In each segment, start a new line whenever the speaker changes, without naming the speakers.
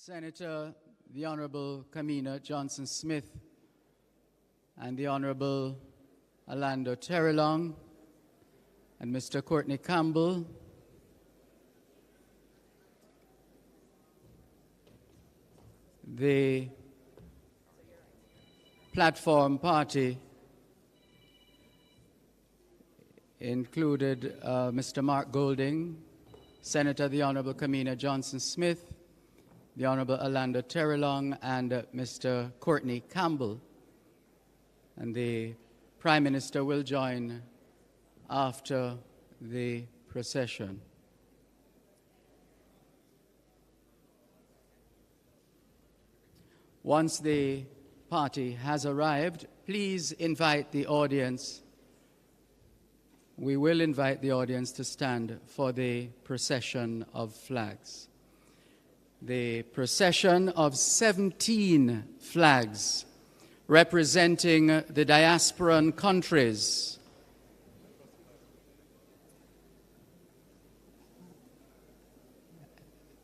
Senator, the Honorable Kamina Johnson-Smith and the Honorable Orlando Terrelong and Mr. Courtney Campbell, the platform party included Mr. Mark Golding, Senator the Honorable Kamina Johnson-Smith, the Honorable Orlando Terrelong, and Mr. Courtney Campbell. And the Prime Minister will join after the procession. Once the party has arrived, please invite the audience. We will invite the audience to stand for the procession of flags. The procession of 17 flags representing the diasporan countries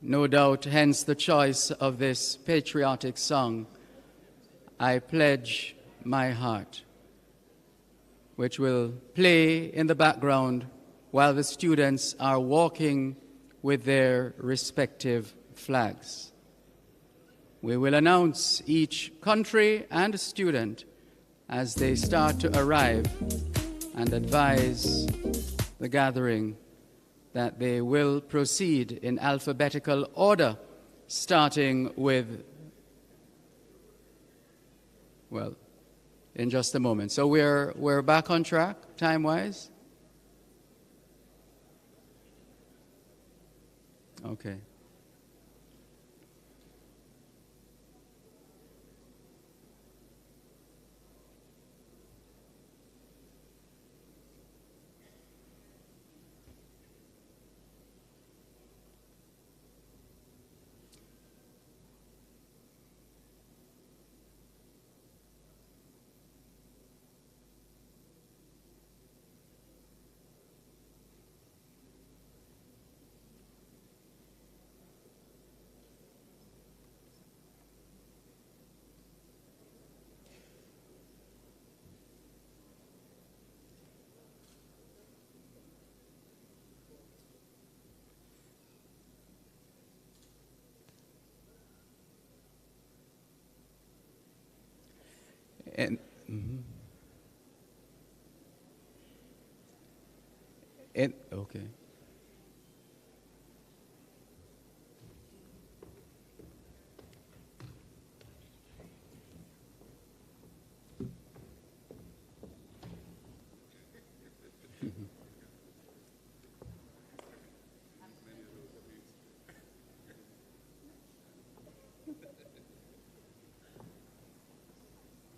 no doubt, hence the choice of this patriotic song, I Pledge My Heart, which will play in the background while the students are walking with their respective flags. We will announce each country and student as they start to arrive and advise the gathering that they will proceed in alphabetical order, starting with, well, in just a moment. So we're back on track, time-wise? Okay. Okay.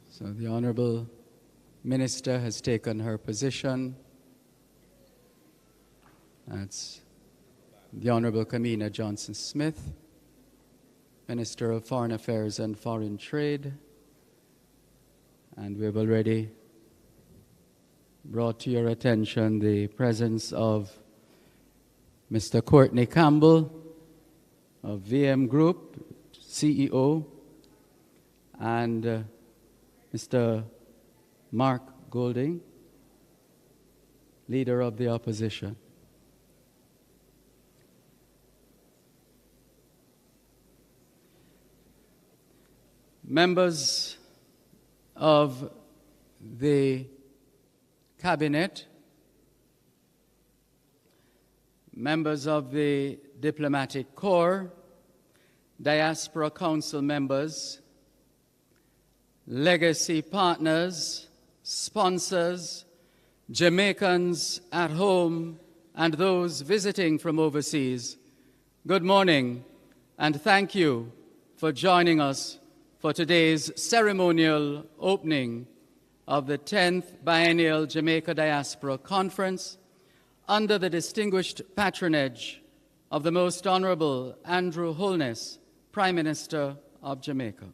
So the Honorable Minister has taken her position. That's the Honorable Kamina Johnson-Smith, Minister of Foreign Affairs and Foreign Trade. And we've already brought to your attention the presence of Mr. Courtney Campbell of VM Group, CEO, and Mr. Mark Golding, Leader of the Opposition. Members of the Cabinet, members of the Diplomatic Corps, Diaspora Council members, legacy partners, sponsors, Jamaicans at home, and those visiting from overseas, good morning, and thank you for joining us for today's ceremonial opening of the 10th Biennial Jamaica Diaspora Conference under the distinguished patronage of the Most Honorable Andrew Holness, Prime Minister of Jamaica.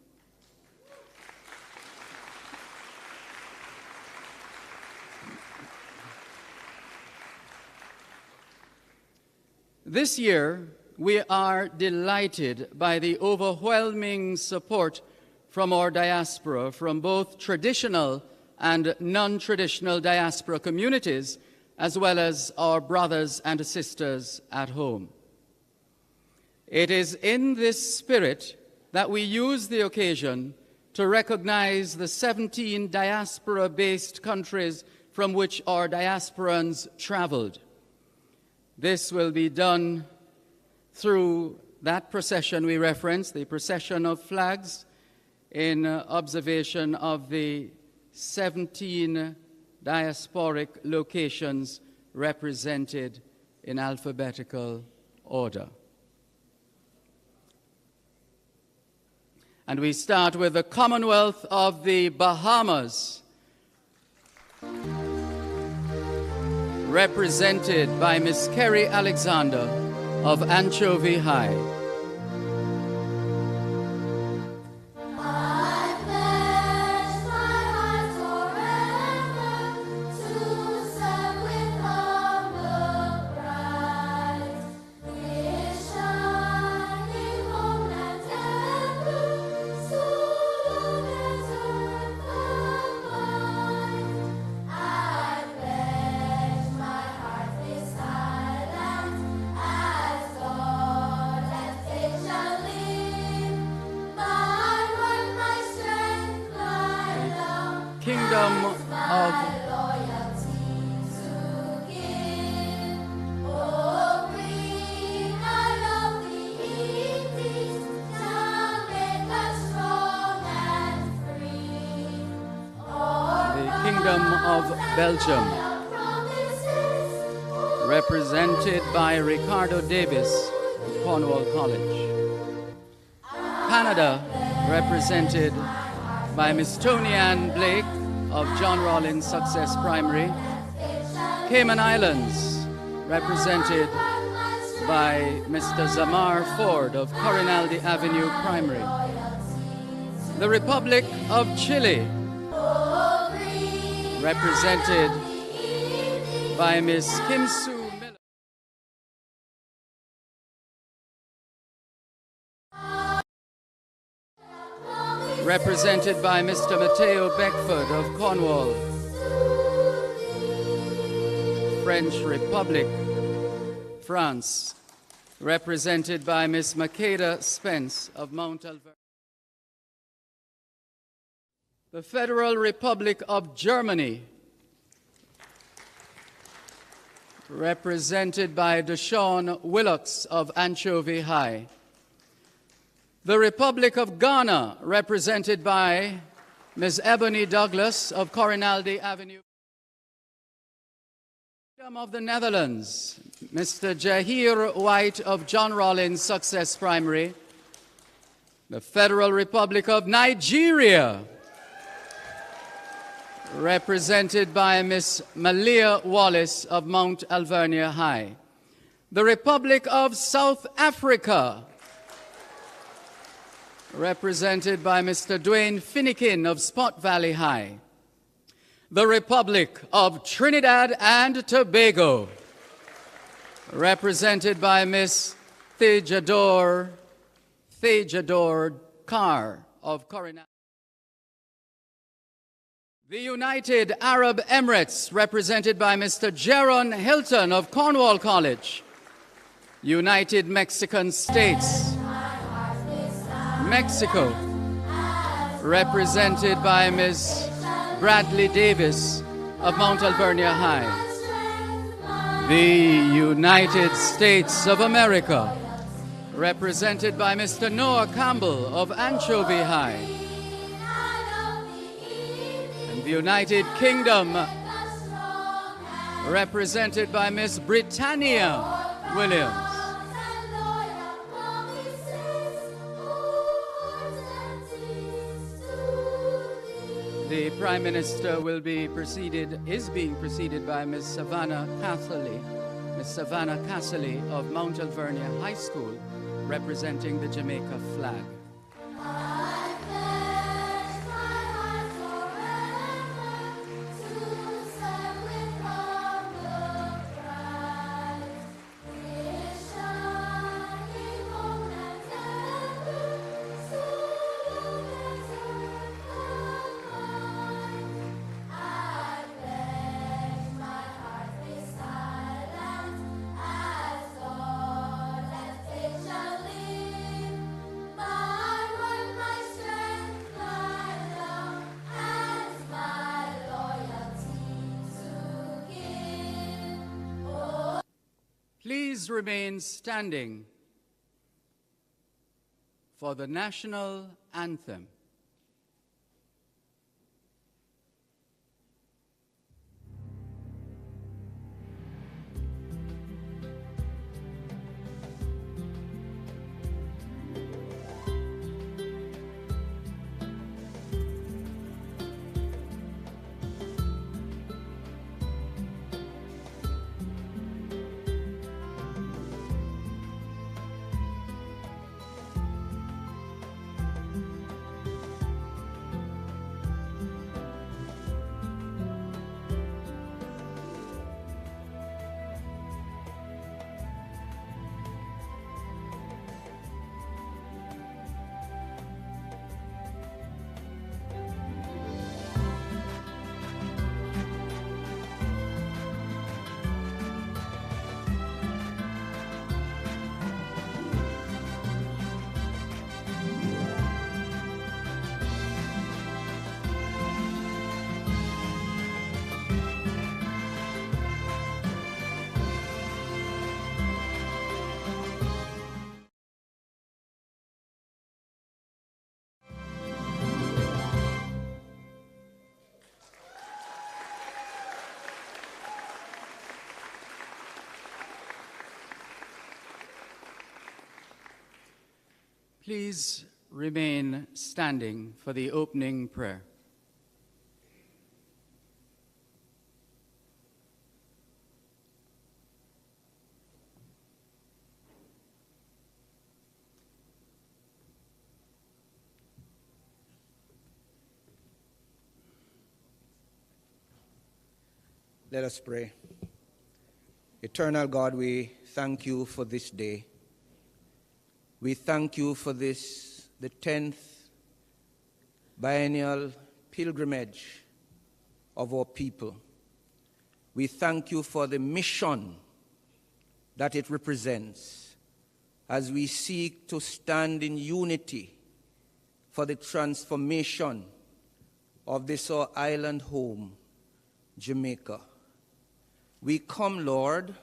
This year, we are delighted by the overwhelming support from our diaspora, from both traditional and non-traditional diaspora communities, as well as our brothers and sisters at home. It is in this spirit that we use the occasion to recognize the 17 diaspora-based countries from which our diasporans traveled. This will be done through that procession we referenced, the procession of flags, in observation of the 17 diasporic locations represented in alphabetical order. And we start with the Commonwealth of the Bahamas, represented by Miss Kerry Alexander of Anchovy High. Kingdom of Belgium, represented by Ricardo Davis of Cornwall College. Canada, represented by Miss Tony Ann Blake of John Rawlins Success Primary. Cayman Islands, represented by Mr. Zamar Ford of Corinaldi Avenue Primary. The Republic of Chile, represented by Miss Kim Sue Miller. Represented by Mr. Matteo Beckford of Cornwall. French Republic, France, represented by Miss Makeda Spence of Mount Alvernia. The Federal Republic of Germany, represented by Deshaun Willocks of Anchovy High. The Republic of Ghana, represented by Ms. Ebony Douglas of Corinaldi Avenue. Kingdom of the Netherlands, Mr. Jahir White of John Rawlins Success Primary. The Federal Republic of Nigeria, represented by Ms. Malia Wallace of Mount Alvernia High. The Republic of South Africa, represented by Mr. Dwayne Finnekin of Spot Valley High. The Republic of Trinidad and Tobago, represented by Miss Thejador Carr of Corinal. The United Arab Emirates, represented by Mr. Jaron Hilton of Cornwall College. United Mexican States, Mexico, represented by Ms. Bradley Davis of Mount Alvernia High. The United States of America, represented by Mr. Noah Campbell of Anchovy High. And the United Kingdom, represented by Miss Britannia Williams. The Prime Minister is being preceded by Ms. Savannah Casserly of Mount Alvernia High School, representing the Jamaica flag. Please remain standing for the national anthem. Please remain standing for the opening prayer.
Let us pray. Eternal God, we thank you for this day. We thank you for this, the 10th biennial pilgrimage of our people. We thank you for the mission that it represents as we seek to stand in unity for the transformation of this our island home, Jamaica. We come, Lord,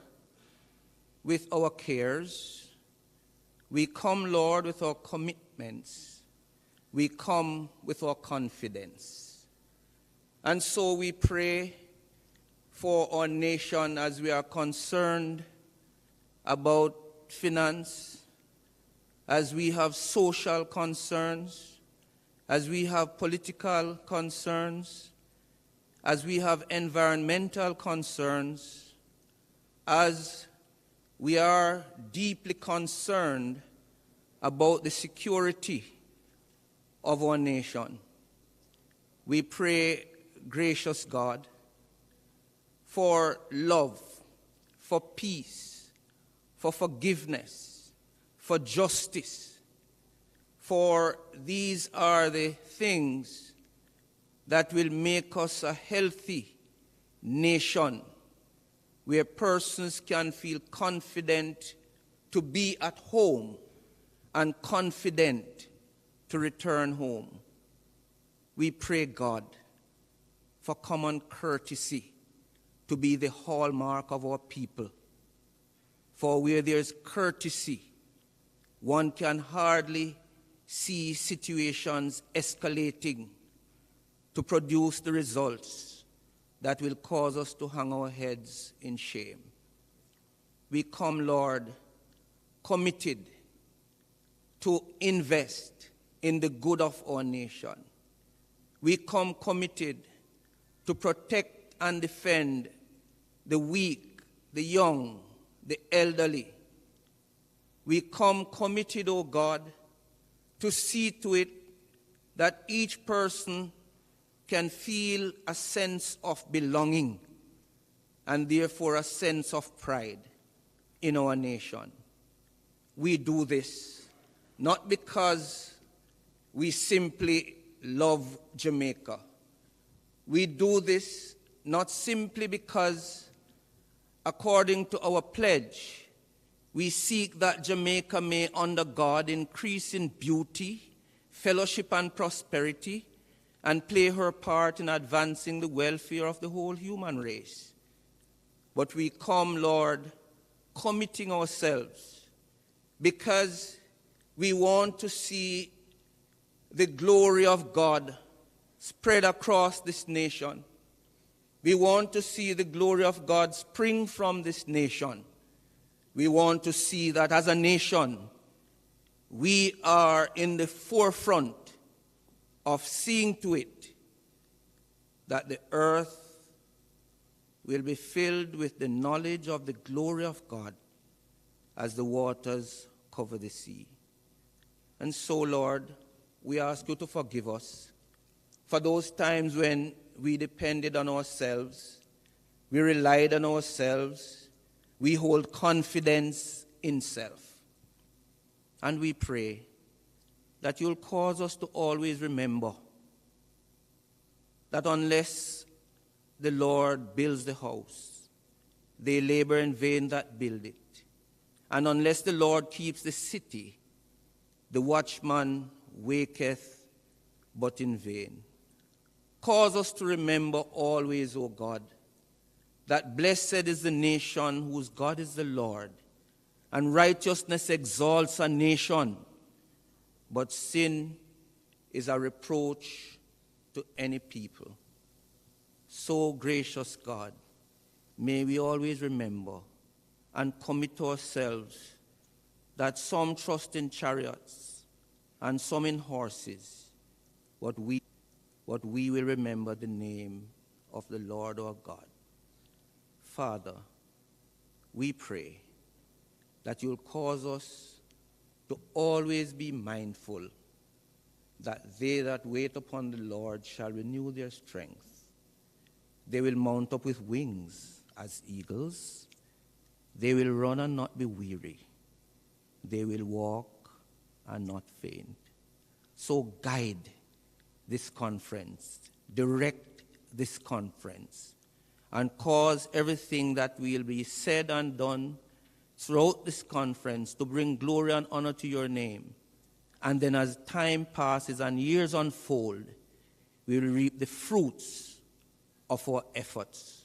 with our cares. We come, Lord, with our commitments. We come with our confidence. And so we pray for our nation as we are concerned about finance, as we have social concerns, as we have political concerns, as we have environmental concerns, as we are deeply concerned about the security of our nation. We pray, gracious God, for love, for peace, for forgiveness, for justice, for these are the things that will make us a healthy nation where persons can feel confident to be at home and confident to return home. We pray, God, for common courtesy to be the hallmark of our people. For where there's courtesy, one can hardly see situations escalating to produce the results that will cause us to hang our heads in shame. We come, Lord, committed to invest in the good of our nation. We come committed to protect and defend the weak, the young, the elderly. We come committed, O God, to see to it that each person can feel a sense of belonging and therefore a sense of pride in our nation. We do this not because we simply love Jamaica. We do this not simply because, according to our pledge, we seek that Jamaica may, under God, increase in beauty, fellowship, and prosperity, and play her part in advancing the welfare of the whole human race. But we come, Lord, committing ourselves because we want to see the glory of God spread across this nation. We want to see the glory of God spring from this nation. We want to see that as a nation, we are in the forefront of seeing to it that the earth will be filled with the knowledge of the glory of God as the waters cover the sea. And so, Lord, we ask you to forgive us for those times when we depended on ourselves, we relied on ourselves, we hold confidence in self. And we pray that you'll cause us to always remember that unless the Lord builds the house, they labor in vain that build it. And unless the Lord keeps the city, the watchman waketh but in vain. Cause us to remember always, O God, that blessed is the nation whose God is the Lord, and righteousness exalts a nation, but sin is a reproach to any people. So, gracious God, may we always remember and commit ourselves that some trust in chariots and some in horses, but we will remember the name of the Lord our God. Father, we pray that you'll cause us to always be mindful that they that wait upon the Lord shall renew their strength. They will mount up with wings as eagles. They will run and not be weary. They will walk and not faint. So guide this conference, direct this conference, and cause everything that will be said and done throughout this conference to bring glory and honor to your name. And then as time passes and years unfold, we will reap the fruits of our efforts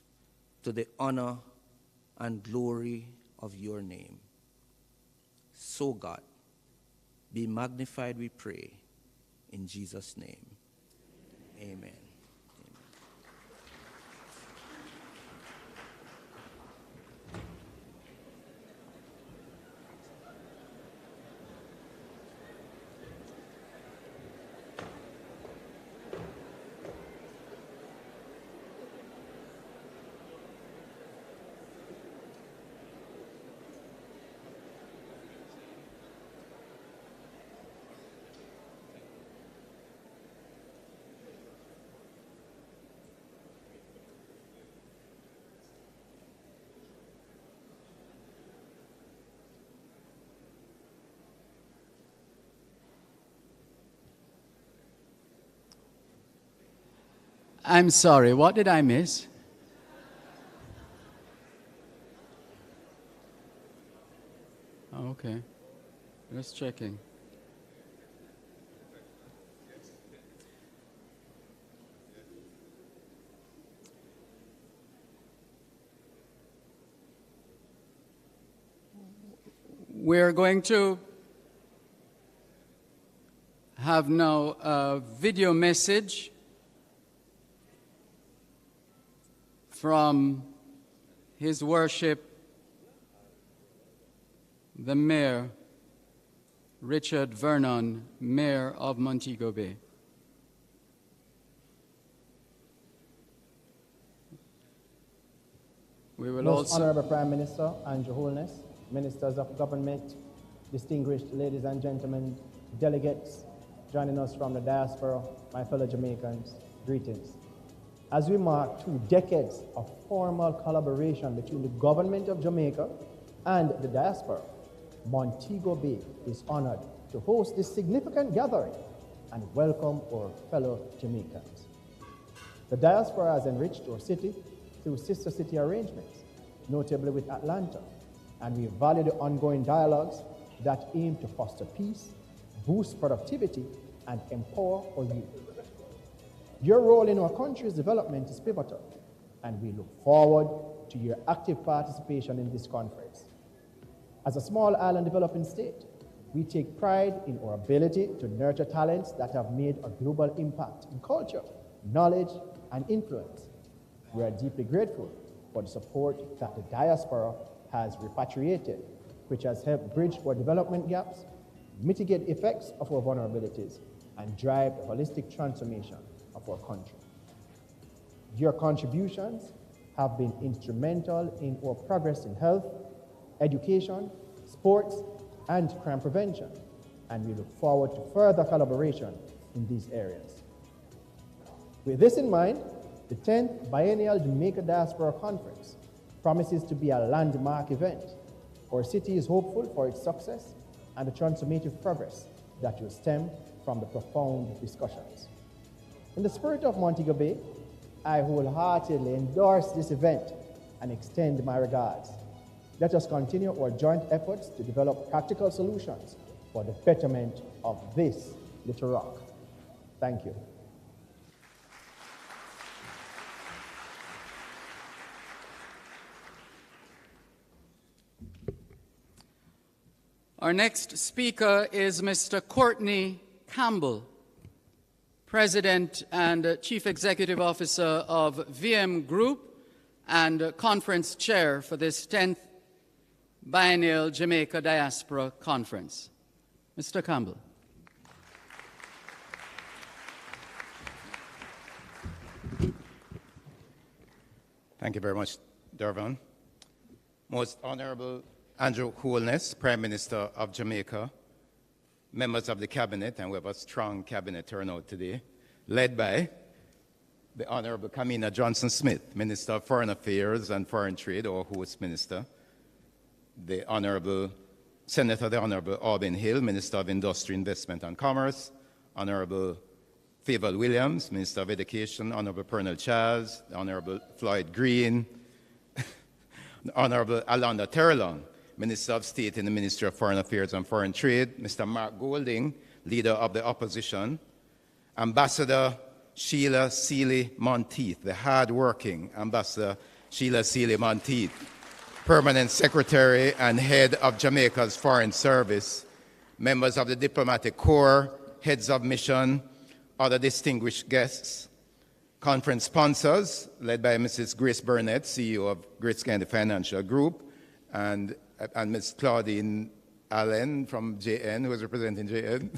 to the honor and glory of your name. So God, be magnified, we pray, in Jesus' name. Amen.
I'm sorry, what did I miss? Okay, just checking. We're going to have now a video message from His Worship, the Mayor, Richard Vernon, Mayor of Montego Bay. We will
Most
also...
Honorable Prime Minister and Your Holiness, Ministers of Government, distinguished ladies and gentlemen, delegates joining us from the diaspora, my fellow Jamaicans, greetings. As we mark 2 decades of formal collaboration between the government of Jamaica and the diaspora, Montego Bay is honored to host this significant gathering and welcome our fellow Jamaicans. The diaspora has enriched our city through sister city arrangements, notably with Atlanta, and we value the ongoing dialogues that aim to foster peace, boost productivity, and empower our youth. Your role in our country's development is pivotal, and we look forward to your active participation in this conference. As a small island developing state, we take pride in our ability to nurture talents that have made a global impact in culture, knowledge, and influence. We are deeply grateful for the support that the diaspora has repatriated, which has helped bridge our development gaps, mitigate effects of our vulnerabilities, and drive the holistic transformation of our country. Your contributions have been instrumental in our progress in health, education, sports, and crime prevention, and we look forward to further collaboration in these areas. With this in mind, the 10th Biennial Jamaica Diaspora Conference promises to be a landmark event. Our city is hopeful for its success and the transformative progress that will stem from the profound discussions. In the spirit of Montego Bay, I wholeheartedly endorse this event and extend my regards. Let us continue our joint efforts to develop practical solutions for the betterment of this little rock. Thank you.
Our next speaker is Mr. Courtney Campbell, President and Chief Executive Officer of VM Group and Conference Chair for this 10th Biennial Jamaica Diaspora Conference. Mr. Campbell.
Thank you very much, Dervon. Most Honorable Andrew Holness, Prime Minister of Jamaica, members of the Cabinet, and we have a strong Cabinet turnout today, led by the Honorable Kamina Johnson-Smith, Minister of Foreign Affairs and Foreign Trade, or host minister, the Honorable Senator, the Honorable Aubin Hill, Minister of Industry, Investment and Commerce, Honorable Favour Williams, Minister of Education, Honorable Pernell Charles, the Honorable Floyd Green, the Honorable Alonda Terrelong, Minister of State in the Ministry of Foreign Affairs and Foreign Trade, Mr. Mark Golding, Leader of the Opposition, Ambassador Sheila Seeley Monteith, the hard-working Ambassador Sheila Seeley Monteith, Permanent Secretary and Head of Jamaica's Foreign Service, members of the Diplomatic Corps, heads of mission, other distinguished guests, conference sponsors, led by Mrs. Grace Burnett, CEO of Grace County Financial Group, and Ms. Claudine Allen from JN, who is representing JN,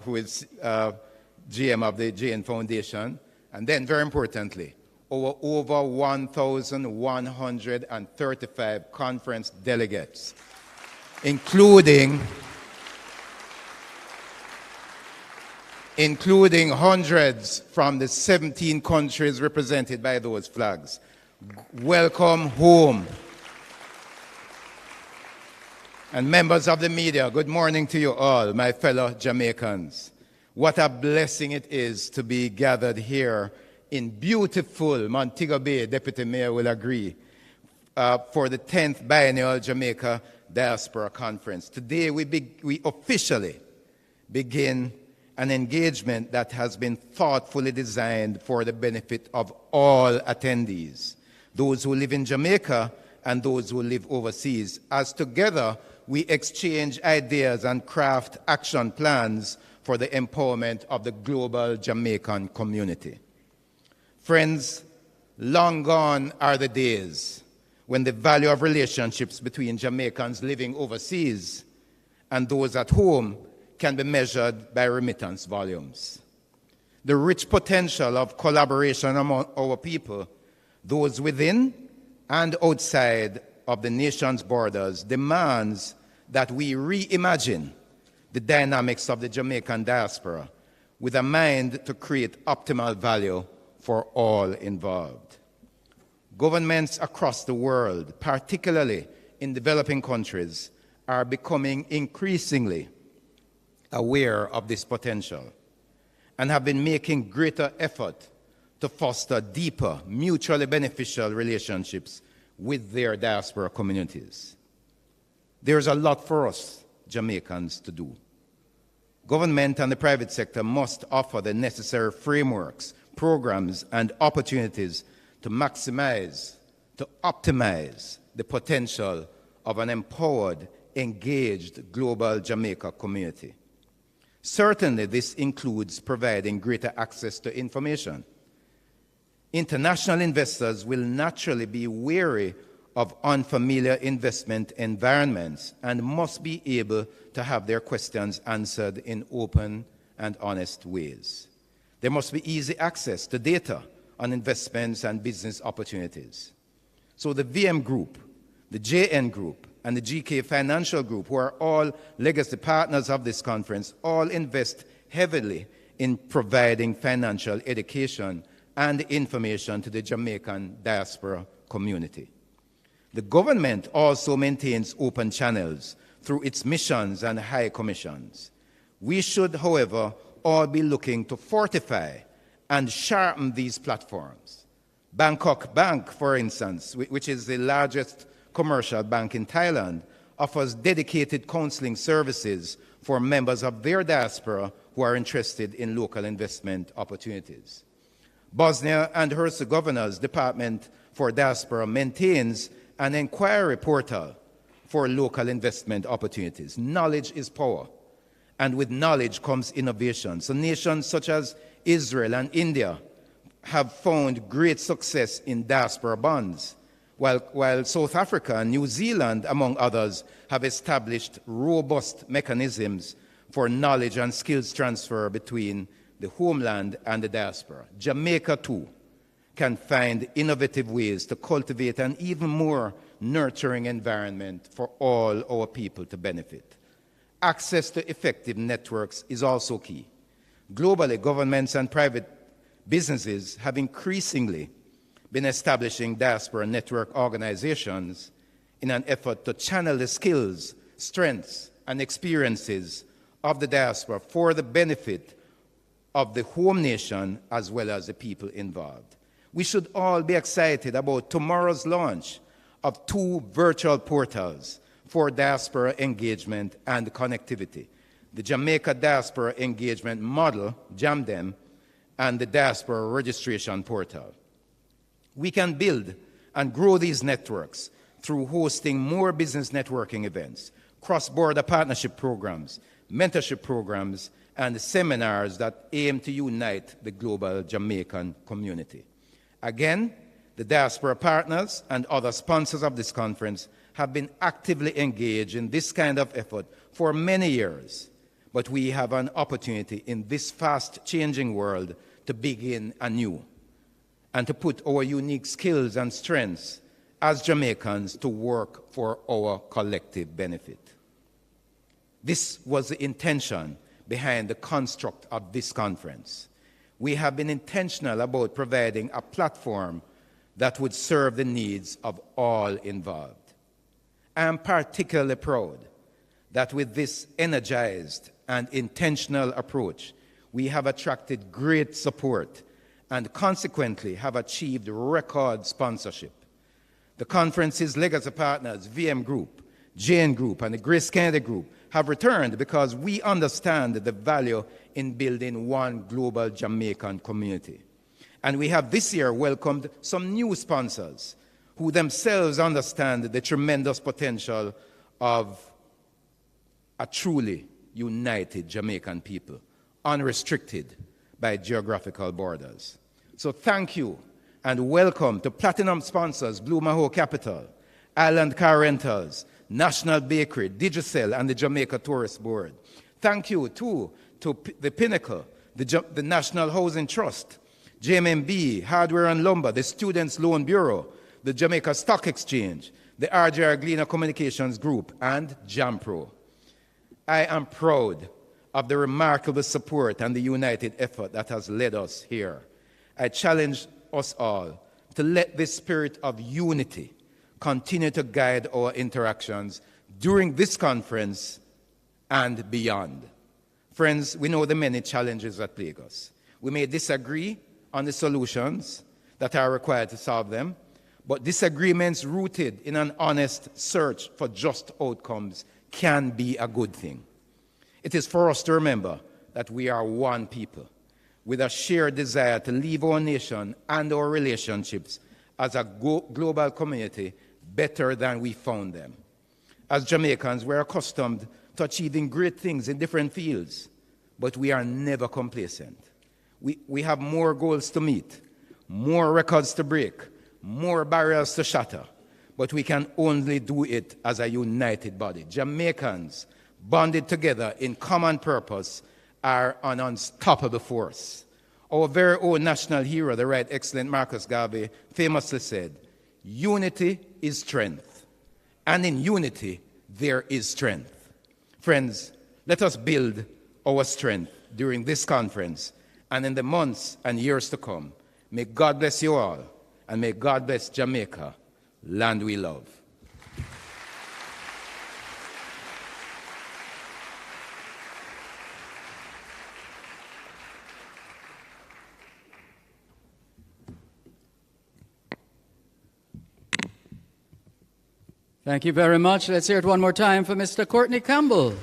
who is GM of the JN Foundation. And then, very importantly, over 1,135 conference delegates, including hundreds from the 17 countries represented by those flags. Welcome home. And members of the media, good morning to you all, my fellow Jamaicans. What a blessing it is to be gathered here in beautiful Montego Bay, Deputy Mayor will agree, for the 10th Biennial Jamaica Diaspora Conference. Today we officially begin an engagement that has been thoughtfully designed for the benefit of all attendees, those who live in Jamaica and those who live overseas, as together we exchange ideas and craft action plans for the empowerment of the global Jamaican community. Friends, long gone are the days when the value of relationships between Jamaicans living overseas and those at home can be measured by remittance volumes. The rich potential of collaboration among our people, those within and outside of the nation's borders, demands that we reimagine the dynamics of the Jamaican diaspora with a mind to create optimal value for all involved. Governments across the world, particularly in developing countries, are becoming increasingly aware of this potential and have been making greater effort to foster deeper, mutually beneficial relationships with their diaspora communities. There's a lot for us Jamaicans to do. Government and the private sector must offer the necessary frameworks, programs, and opportunities to maximize, to optimize the potential of an empowered, engaged global Jamaica community. Certainly, this includes providing greater access to information. International investors will naturally be wary of unfamiliar investment environments and must be able to have their questions answered in open and honest ways. There must be easy access to data on investments and business opportunities. So the VM Group, the JN Group, and the GK Financial Group, who are all legacy partners of this conference, all invest heavily in providing financial education and information to the Jamaican diaspora community. The government also maintains open channels through its missions and high commissions. We should, however, all be looking to fortify and sharpen these platforms. Bangkok Bank, for instance, which is the largest commercial bank in Thailand, offers dedicated counseling services for members of their diaspora who are interested in local investment opportunities. Bosnia and Herzegovina's Department for Diaspora maintains an inquiry portal for local investment opportunities. Knowledge is power, and with knowledge comes innovation. So nations such as Israel and India have found great success in diaspora bonds, while South Africa and New Zealand, among others, have established robust mechanisms for knowledge and skills transfer between the homeland and the diaspora. Jamaica, too, can find innovative ways to cultivate an even more nurturing environment for all our people to benefit. Access to effective networks is also key. Globally, governments and private businesses have increasingly been establishing diaspora network organizations in an effort to channel the skills, strengths, and experiences of the diaspora for the benefit of the home nation as well as the people involved. We should all be excited about tomorrow's launch of 2 virtual portals for diaspora engagement and connectivity: the Jamaica Diaspora Engagement Model, JAMDEM, and the Diaspora Registration Portal. We can build and grow these networks through hosting more business networking events, cross-border partnership programs, mentorship programs, and seminars that aim to unite the global Jamaican community. Again, the diaspora partners and other sponsors of this conference have been actively engaged in this kind of effort for many years, but we have an opportunity in this fast-changing world to begin anew and to put our unique skills and strengths as Jamaicans to work for our collective benefit. This was the intention behind the construct of this conference. We have been intentional about providing a platform that would serve the needs of all involved. I am particularly proud that with this energized and intentional approach, we have attracted great support and consequently have achieved record sponsorship. The conference's legacy partners, VM Group, JN Group, and the Grace Kennedy Group, have returned because we understand the value in building one global Jamaican community. And we have this year welcomed some new sponsors who themselves understand the tremendous potential of a truly united Jamaican people, unrestricted by geographical borders. So thank you and welcome to Platinum sponsors Blue Maho Capital, Island Car Rentals, National Bakery, Digicel, and the Jamaica Tourist Board. Thank you, too, to the Pinnacle, the National Housing Trust, JMMB, Hardware and Lumber, the Students' Loan Bureau, the Jamaica Stock Exchange, the RJR Gleaner Communications Group, and JAMPRO. I am proud of the remarkable support and the united effort that has led us here. I challenge us all to let this spirit of unity continue to guide our interactions during this conference and beyond. Friends, we know the many challenges that plague us. We may disagree on the solutions that are required to solve them, but disagreements rooted in an honest search for just outcomes can be a good thing. It is for us to remember that we are one people with a shared desire to leave our nation and our relationships as a global community better than we found them. As Jamaicans, we're accustomed to achieving great things in different fields, but we are never complacent. We have more goals to meet, more records to break, more barriers to shatter, but we can only do it as a united body. Jamaicans, bonded together in common purpose, are an unstoppable force. Our very own national hero, the Right Excellent Marcus Garvey, famously said, "Unity is strength, and in unity there is strength." Friends, let us build our strength during this conference and in the months and years to come. May God bless you all, and may God bless Jamaica, land we love.
Thank you very much. Let's hear it one more time for Mr. Courtney Campbell.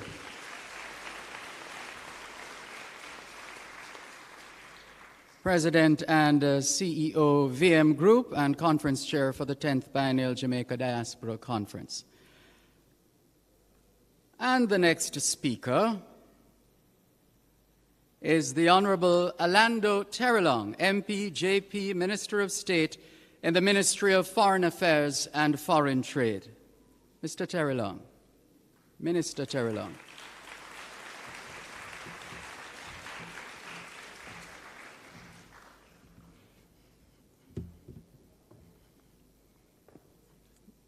President and CEO, VM Group, and Conference Chair for the 10th Biennial Jamaica Diaspora Conference. And the next speaker is the Honorable Orlando Terrelong, MP, JP, Minister of State in the Ministry of Foreign Affairs and Foreign Trade. Mr. Terrelong. Minister Terrelong.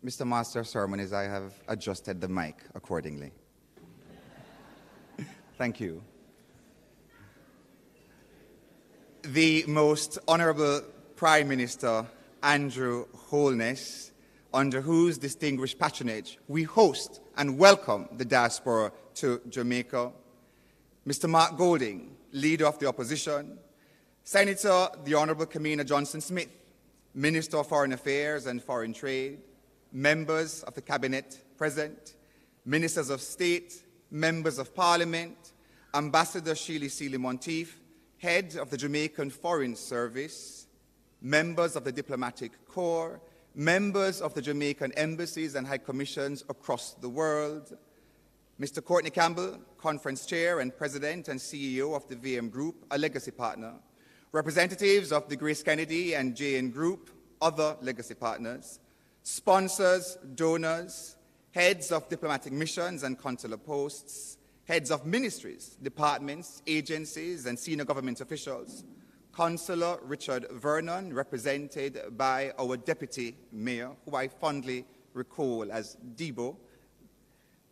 Mr. Master of Ceremonies, I have adjusted the mic accordingly. Thank you. The Most Honorable Prime Minister Andrew Holness, under whose distinguished patronage we host and welcome the diaspora to Jamaica, Mr. Mark Golding, Leader of the Opposition, Senator the Honorable Kamina Johnson-Smith, Minister of Foreign Affairs and Foreign Trade, members of the Cabinet present, Ministers of State, Members of Parliament, Ambassador Sheely Sealy-Monteith, Head of the Jamaican Foreign Service, members of the Diplomatic Corps, members of the Jamaican embassies and high commissions across the world, Mr. Courtney Campbell, Conference Chair and President and CEO of the VM Group, a legacy partner, representatives of the Grace Kennedy and JN Group, other legacy partners, sponsors, donors, heads of diplomatic missions and consular posts, heads of ministries, departments, agencies, and senior government officials, Councillor Richard Vernon, represented by our Deputy Mayor, who I fondly recall as Debo,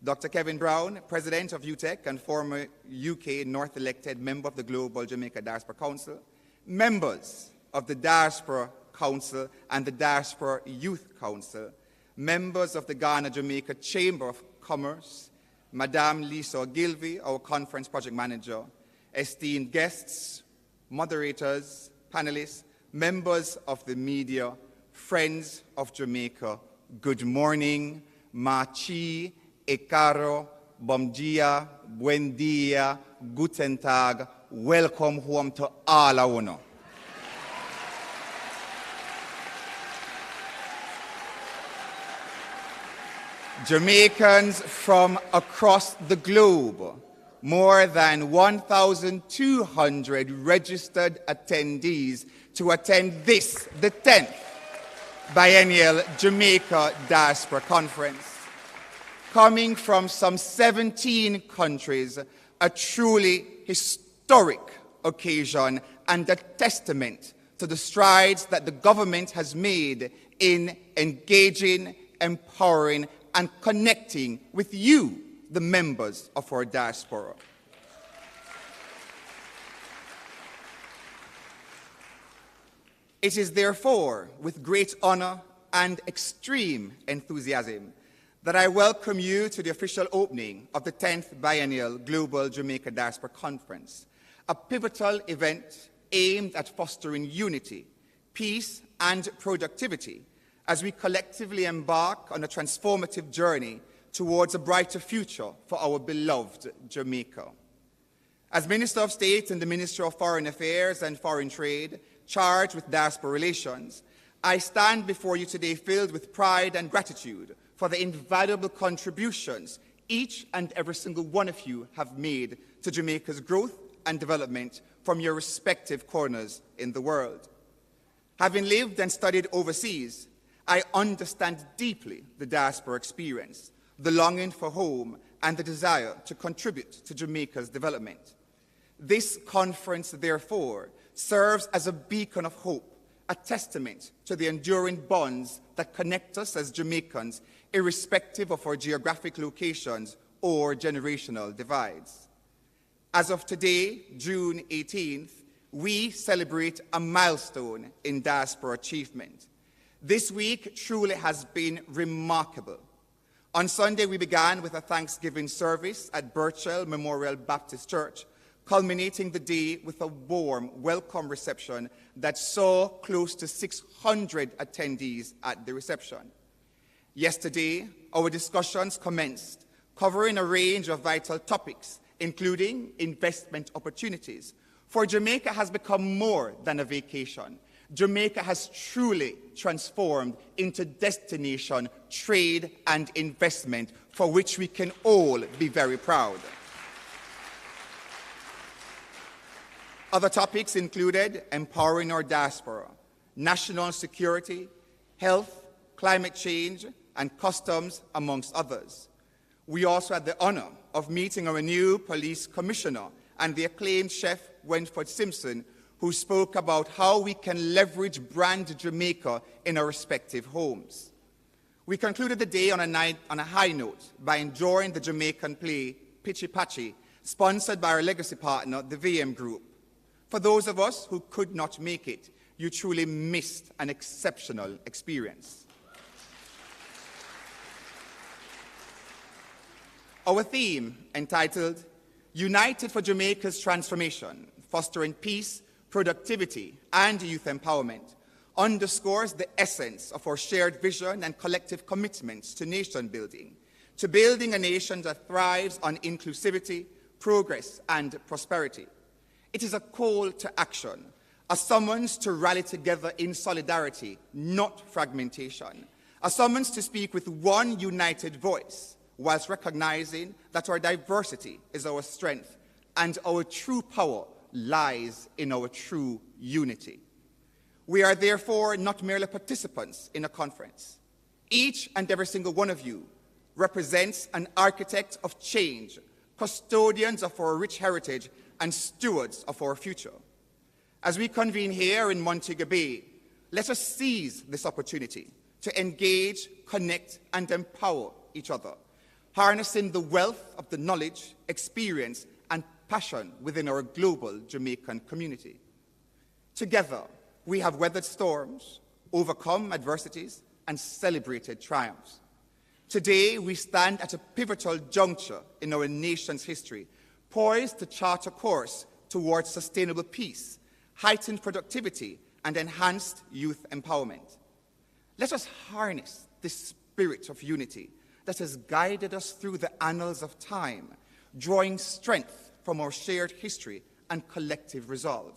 Dr. Kevin Brown, President of UTEC and former UK North-elected member of the Global Jamaica Diaspora Council, members of the Diaspora Council and the Diaspora Youth Council, members of the Ghana-Jamaica Chamber of Commerce, Madame Lisa Gilvey, our conference project manager, esteemed guests, moderators, panelists, members of the media, friends of Jamaica, good morning, machi, ekaro, bom dia, buen dia, guten tag, welcome home to all of you. Jamaicans from across the globe, more than 1,200 registered attendees to attend this, the 10th Biennial Jamaica Diaspora Conference. Coming from some 17 countries, a truly historic occasion and a testament to the strides that the government has made in engaging, empowering, and connecting with you, the members of our diaspora. It is therefore with great honor and extreme enthusiasm that I welcome you to the official opening of the 10th Biennial Global Jamaica Diaspora Conference, a pivotal event aimed at fostering unity, peace, and productivity as we collectively embark on a transformative journey towards a brighter future for our beloved Jamaica. As Minister of State in the Ministry of Foreign Affairs and Foreign Trade, charged with diaspora relations, I stand before you today filled with pride and gratitude for the invaluable contributions each and every single one of you have made to Jamaica's growth and development from your respective corners in the world. Having lived and studied overseas, I understand deeply the diaspora experience, the longing for home, and the desire to contribute to Jamaica's development. This conference, therefore, serves as a beacon of hope, a testament to the enduring bonds that connect us as Jamaicans, irrespective of our geographic locations or generational divides. As of today, June 18th, we celebrate a milestone in diaspora achievement. This week truly has been remarkable. On Sunday, we began with a Thanksgiving service at Birchell Memorial Baptist Church, culminating the day with a warm welcome reception that saw close to 600 attendees at the reception. Yesterday, our discussions commenced, covering a range of vital topics, including investment opportunities. For Jamaica has become more than a vacation. Jamaica has truly transformed into destination, trade, and investment for which we can all be very proud. Other topics included empowering our diaspora, national security, health, climate change, and customs, amongst others. We also had the honor of meeting our new police commissioner and the acclaimed chef Wenford Simpson, who spoke about how we can leverage brand Jamaica in our respective homes. We concluded the day on a high note by enjoying the Jamaican play Pitchy Patchy, sponsored by our legacy partner, the VM Group. For those of us who could not make it, you truly missed an exceptional experience. Our theme, entitled United for Jamaica's Transformation, Fostering Peace, Productivity, and Youth Empowerment, underscores the essence of our shared vision and collective commitments to nation building, to building a nation that thrives on inclusivity, progress, and prosperity. It is a call to action, a summons to rally together in solidarity, not fragmentation, a summons to speak with one united voice, whilst recognizing that our diversity is our strength and our true power lies in our true unity. We are therefore not merely participants in a conference. Each and every single one of you represents an architect of change, custodians of our rich heritage, and stewards of our future. As we convene here in Montego Bay, let us seize this opportunity to engage, connect, and empower each other, harnessing the wealth of the knowledge, experience, and passion within our global Jamaican community. Together, we have weathered storms, overcome adversities, and celebrated triumphs. Today, we stand at a pivotal juncture in our nation's history, poised to chart a course towards sustainable peace, heightened productivity, and enhanced youth empowerment. Let us harness this spirit of unity that has guided us through the annals of time, drawing strength from our shared history and collective resolve.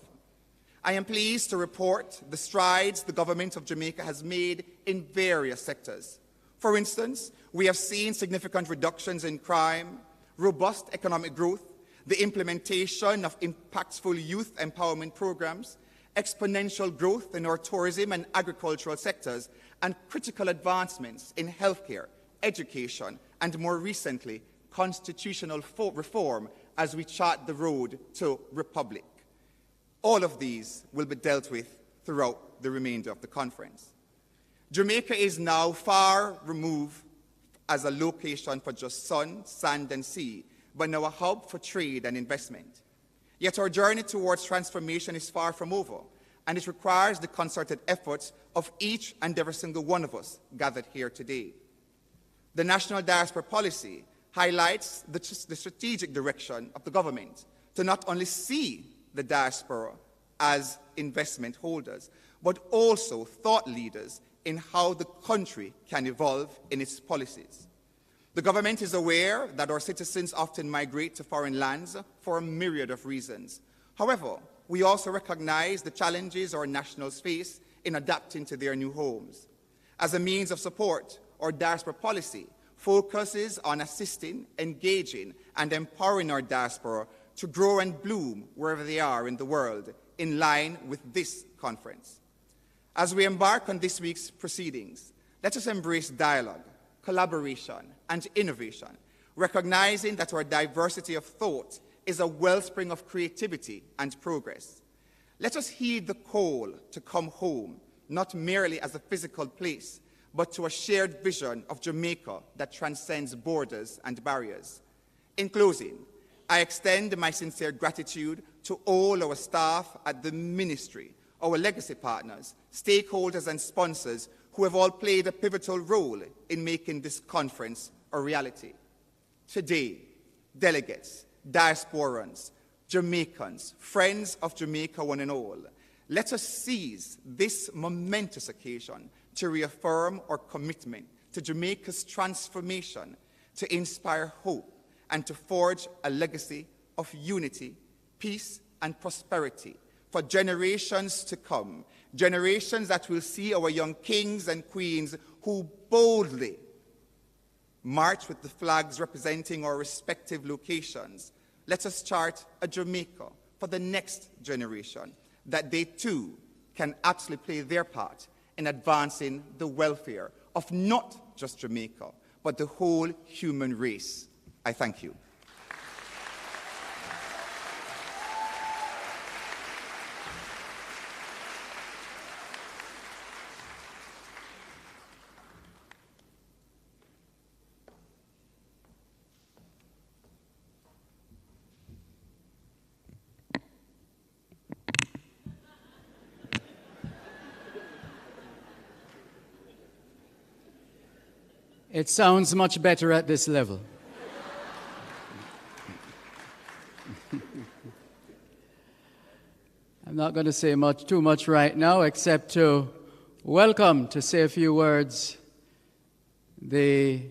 I am pleased to report the strides the government of Jamaica has made in various sectors. For instance, we have seen significant reductions in crime, robust economic growth, the implementation of impactful youth empowerment programs, exponential growth in our tourism and agricultural sectors, and critical advancements in healthcare, education, and more recently, constitutional reform as we chart the road to republic. All of these will be dealt with throughout the remainder of the conference. Jamaica is now far removed as a location for just sun, sand, and sea, but now a hub for trade and investment. Yet our journey towards transformation is far from over, and it requires the concerted efforts of each and every single one of us gathered here today. The National Diaspora Policy highlights the strategic direction of the government to not only see the diaspora as investment holders, but also thought leaders in how the country can evolve in its policies. The government is aware that our citizens often migrate to foreign lands for a myriad of reasons. However, we also recognize the challenges our nationals face in adapting to their new homes. As a means of support, our diaspora policy focuses on assisting, engaging, and empowering our diaspora to grow and bloom wherever they are in the world, in line with this conference. As we embark on this week's proceedings, let us embrace dialogue, collaboration, and innovation, recognizing that our diversity of thought is a wellspring of creativity and progress. Let us heed the call to come home, not merely as a physical place, but to a shared vision of Jamaica that transcends borders and barriers. In closing, I extend my sincere gratitude to all our staff at the Ministry, our legacy partners, stakeholders, and sponsors who have all played a pivotal role in making this conference a reality. Today, delegates, diasporans, Jamaicans, friends of Jamaica one and all, let us seize this momentous occasion to reaffirm our commitment to Jamaica's transformation, to inspire hope, and to forge a legacy of unity, peace, and prosperity for generations to come, generations that will see our young kings and queens who boldly march with the flags representing our respective locations. Let us chart a Jamaica for the next generation, that they too can absolutely play their part in advancing the welfare of not just Jamaica, but the whole human race. I thank you.
It sounds much better at this level. I'm not going to say too much right now, except to welcome, to say a few words, the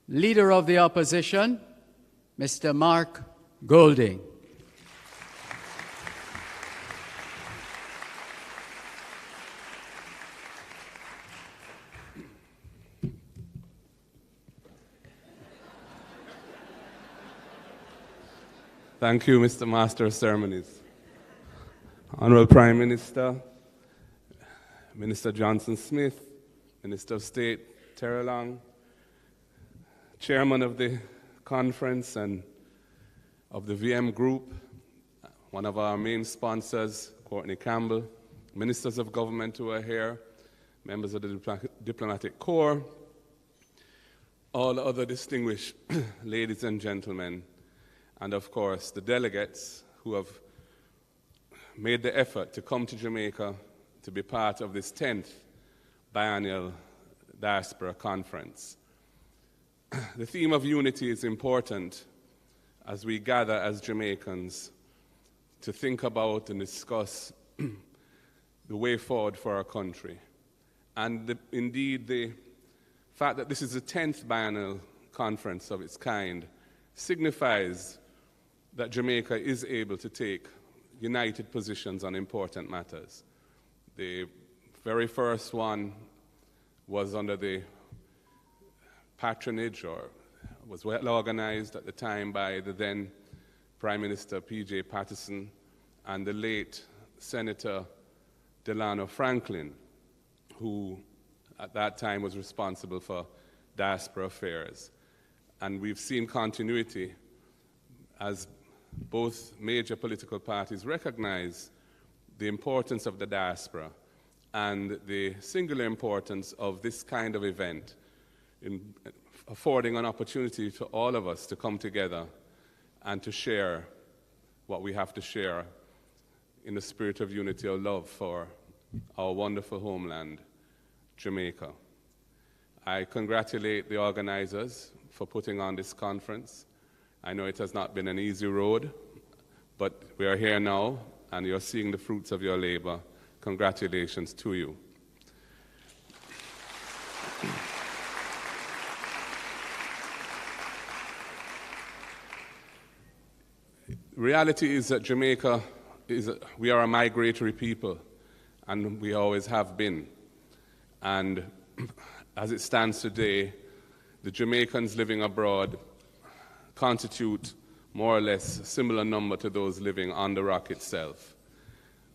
Leader of the Opposition, Mr. Mark Golding.
Thank you, Mr. Master of Ceremonies. Honorable Prime Minister, Minister Johnson Smith, Minister of State Terry Long, Chairman of the conference and of the VM Group, one of our main sponsors, Courtney Campbell, Ministers of Government who are here, members of the Diplomatic Corps, all other distinguished ladies and gentlemen, and of course the delegates who have made the effort to come to Jamaica to be part of this 10th biennial diaspora conference. The theme of unity is important as we gather as Jamaicans to think about and discuss the way forward for our country. And indeed, the fact that this is the 10th biennial conference of its kind signifies that Jamaica is able to take united positions on important matters. The very first one was under the patronage, or was well organized at the time, by the then Prime Minister P.J. Patterson and the late Senator Delano Franklin, who at that time was responsible for diaspora affairs. And we've seen continuity as both major political parties recognize the importance of the diaspora and the singular importance of this kind of event in affording an opportunity to all of us to come together and to share what we have to share in the spirit of unity or love for our wonderful homeland, Jamaica. I congratulate the organizers for putting on this conference. I know it has not been an easy road, but we are here now, and you're seeing the fruits of your labor. Congratulations to you. Reality is that Jamaica we are a migratory people, and we always have been. And as it stands today, the Jamaicans living abroad constitute more or less a similar number to those living on the rock itself.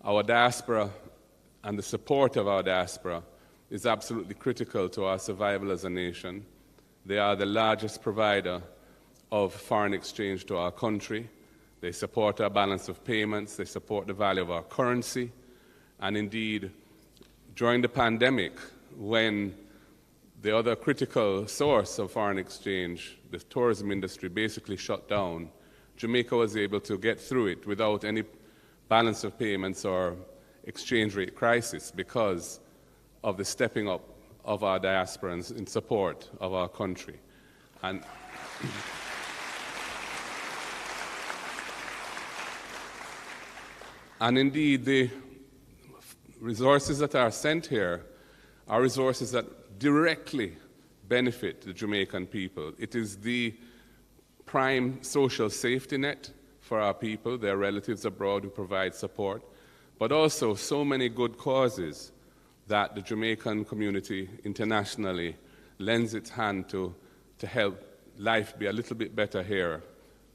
Our diaspora and the support of our diaspora is absolutely critical to our survival as a nation. They are the largest provider of foreign exchange to our country. They support our balance of payments. They support the value of our currency. And indeed, during the pandemic, when the other critical source of foreign exchange, the tourism industry, basically shut down, Jamaica was able to get through it without any balance of payments or exchange rate crisis because of the stepping up of our diasporans in support of our country. And indeed, the resources that are sent here are resources that directly benefit the Jamaican people. It is the prime social safety net for our people, their relatives abroad who provide support, but also so many good causes that the Jamaican community internationally lends its hand to help life be a little bit better here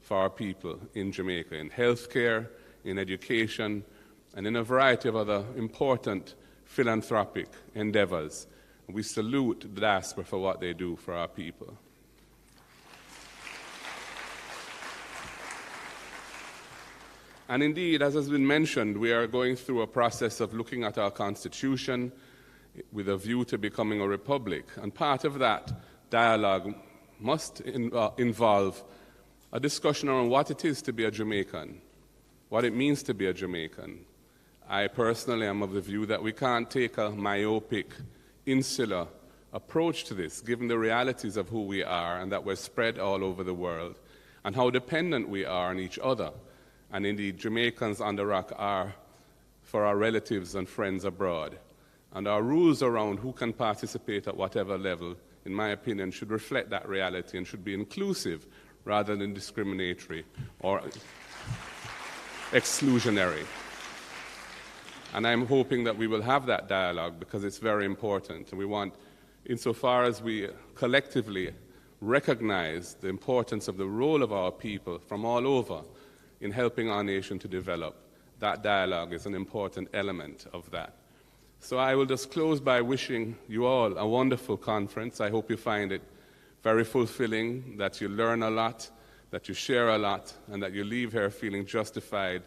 for our people in Jamaica, in healthcare, in education, and in a variety of other important philanthropic endeavors. We salute the diaspora for what they do for our people. And indeed, as has been mentioned, we are going through a process of looking at our constitution with a view to becoming a republic. And part of that dialogue must involve a discussion around what it is to be a Jamaican, what it means to be a Jamaican. I personally am of the view that we can't take a myopic, insular approach to this, given the realities of who we are and that we're spread all over the world, and how dependent we are on each other. And indeed, Jamaicans on the rock are for our relatives and friends abroad. And our rules around who can participate at whatever level, in my opinion, should reflect that reality and should be inclusive rather than discriminatory or exclusionary. And I'm hoping that we will have that dialogue because it's very important. And we want, insofar as we collectively recognize the importance of the role of our people from all over in helping our nation to develop, that dialogue is an important element of that. So I will just close by wishing you all a wonderful conference. I hope you find it very fulfilling, that you learn a lot, that you share a lot, and that you leave here feeling justified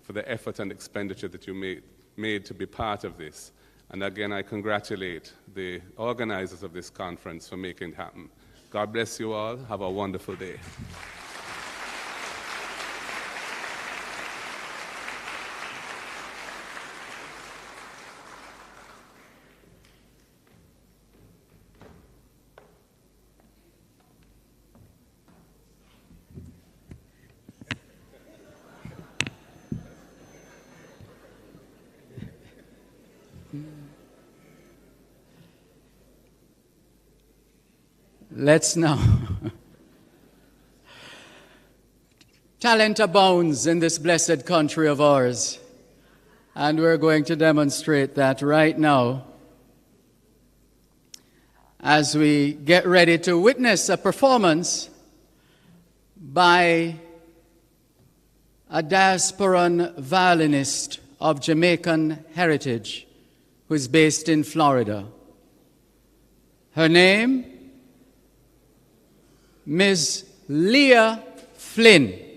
for the effort and expenditure that you made to be part of this. And again, I congratulate the organizers of this conference for making it happen. God bless you all. Have a wonderful day.
Let's now. Talent abounds in this blessed country of ours, and we're going to demonstrate that right now as we get ready to witness a performance by a diasporan violinist of Jamaican heritage who is based in Florida. Her name, Ms. Leah Flynn.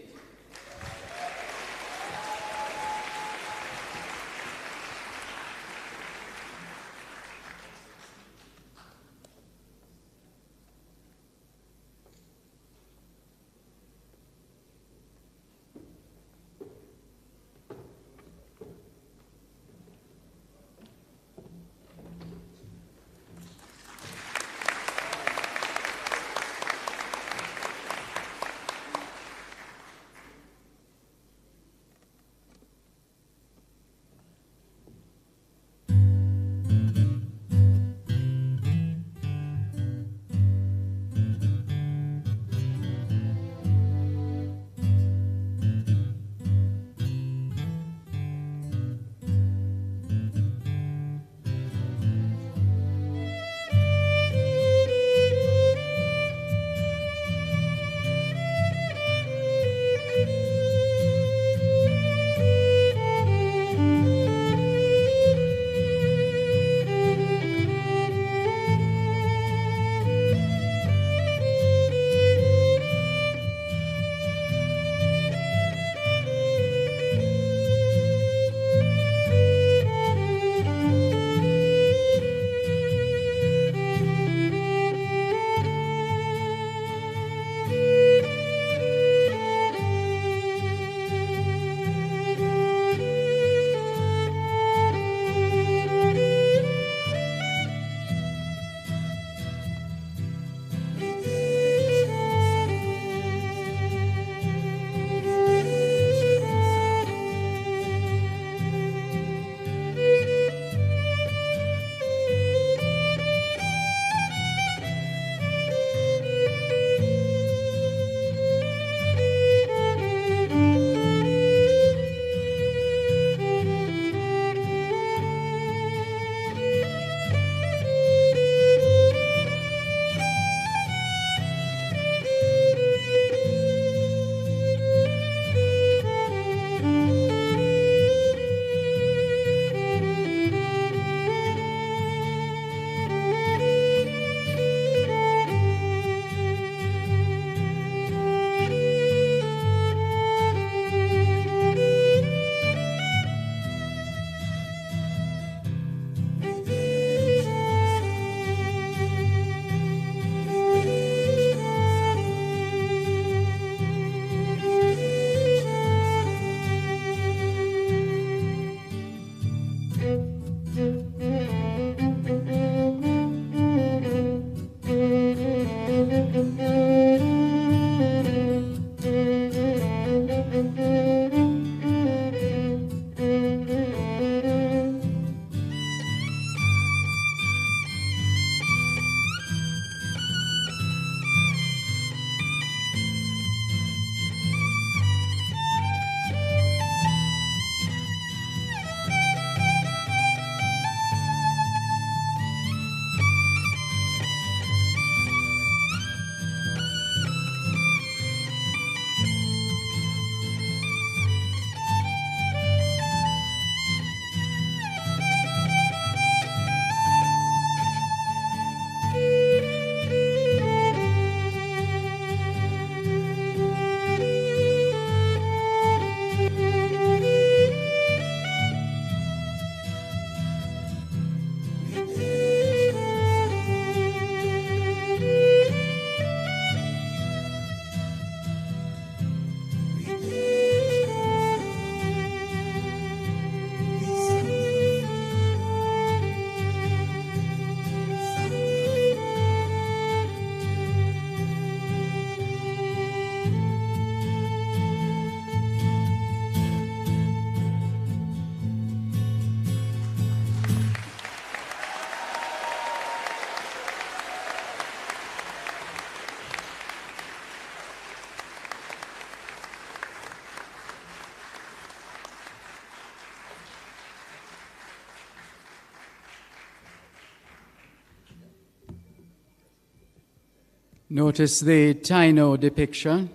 Notice the Taino depiction,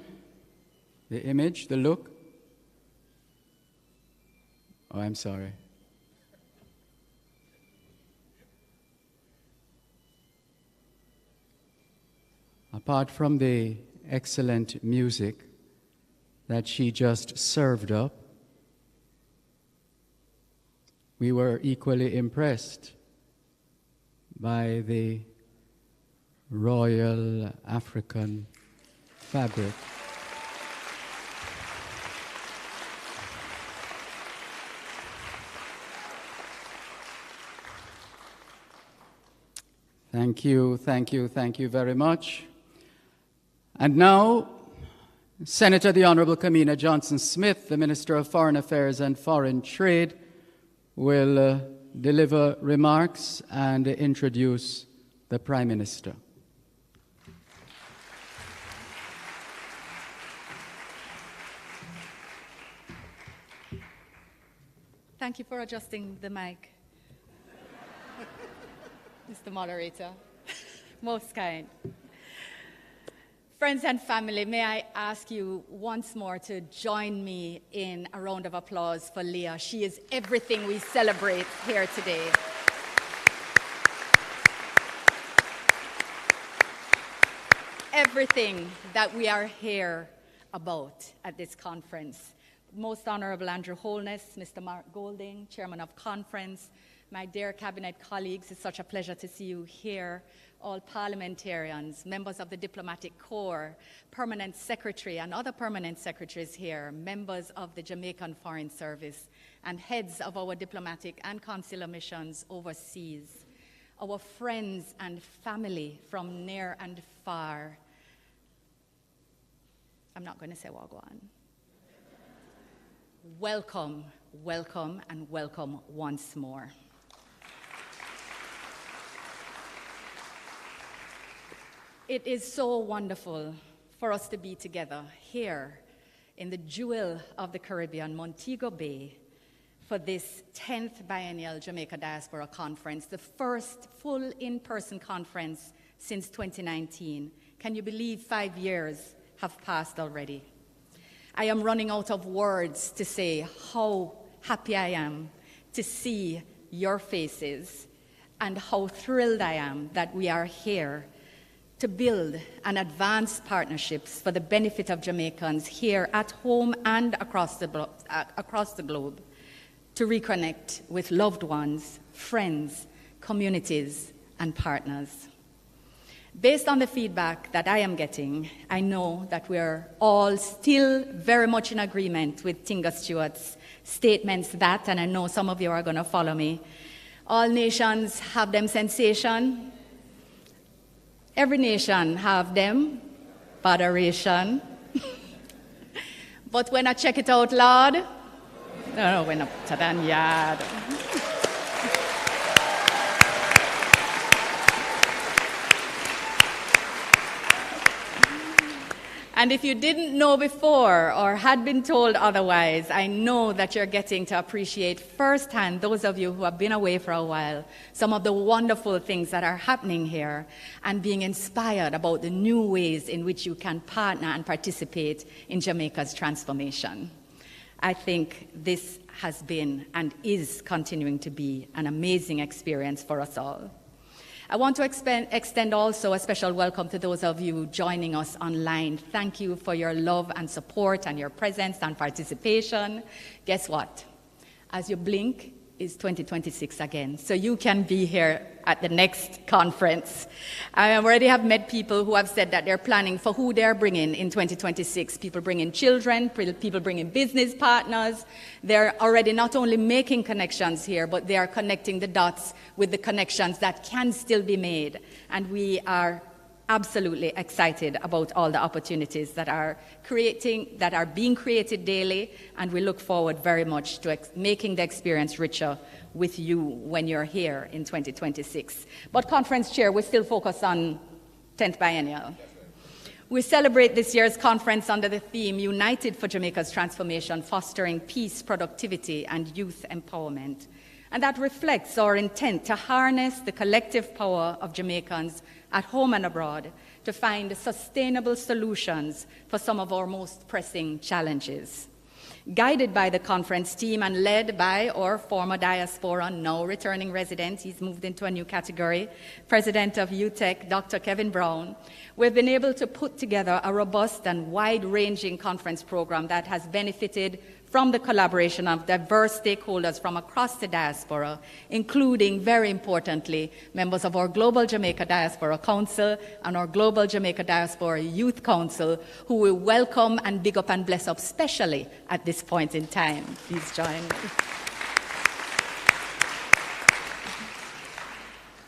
the image, the look. Oh, I'm sorry. Apart from the excellent music that she just served up, we were equally impressed by the royal African fabric. Thank you, thank you, thank you very much. And now, Senator the Honorable Kamina Johnson-Smith, the Minister of Foreign Affairs and Foreign Trade, will deliver remarks and introduce the Prime Minister.
Thank you for adjusting the mic, Mr. Moderator. Most kind. Friends and family, may I ask you once more to join me in a round of applause for Leah. She is everything we celebrate here today. Everything that we are here about at this conference. Most Honorable Andrew Holness, Mr. Mark Golding, Chairman of Conference, my dear Cabinet colleagues, it's such a pleasure to see you here. All parliamentarians, members of the Diplomatic Corps, Permanent Secretary and other permanent secretaries here, members of the Jamaican Foreign Service, and heads of our diplomatic and consular missions overseas, our friends and family from near and far. I'm not going to say Wagwan. Welcome, welcome, and welcome once more. It is so wonderful for us to be together here in the jewel of the Caribbean, Montego Bay, for this 10th Biennial Jamaica Diaspora Conference, the first full in-person conference since 2019. Can you believe 5 years have passed already? I am running out of words to say how happy I am to see your faces and how thrilled I am that we are here to build and advance partnerships for the benefit of Jamaicans here at home and across the globe, to reconnect with loved ones, friends, communities, and partners. Based on the feedback that I am getting, I know that we're all still very much in agreement with Tinga Stewart's statements that, and I know some of you are going to follow me, all nations have them sensation. Every nation have them, botheration. But when I check it out loud, no, when I put it on yard. And if you didn't know before or had been told otherwise, I know that you're getting to appreciate firsthand, those of you who have been away for a while, some of the wonderful things that are happening here and being inspired about the new ways in which you can partner and participate in Jamaica's transformation. I think this has been and is continuing to be an amazing experience for us all. I want to extend also a special welcome to those of you joining us online. Thank you for your love and support and your presence and participation. Guess what? As you blink, is 2026 again. So you can be here at the next conference. I already have met people who have said that they're planning for who they're bringing in 2026. People bringing children, people bringing business partners. They're already not only making connections here, but they are connecting the dots with the connections that can still be made. And we are absolutely excited about all the opportunities that are being created daily, and we look forward very much to making the experience richer with you when you're here in 2026. But Conference Chair, we still focus on 10th Biennial. We celebrate this year's conference under the theme United for Jamaica's Transformation, Fostering Peace, Productivity, and Youth Empowerment. And that reflects our intent to harness the collective power of Jamaicans at home and abroad to find sustainable solutions for some of our most pressing challenges. Guided by the conference team and led by our former diaspora, now returning resident, he's moved into a new category, President of UTEC, Dr. Kevin Brown, we've been able to put together a robust and wide-ranging conference program that has benefited from the collaboration of diverse stakeholders from across the diaspora, including, very importantly, members of our Global Jamaica Diaspora Council and our Global Jamaica Diaspora Youth Council, who we welcome and big up and bless up specially at this point in time. Please join me.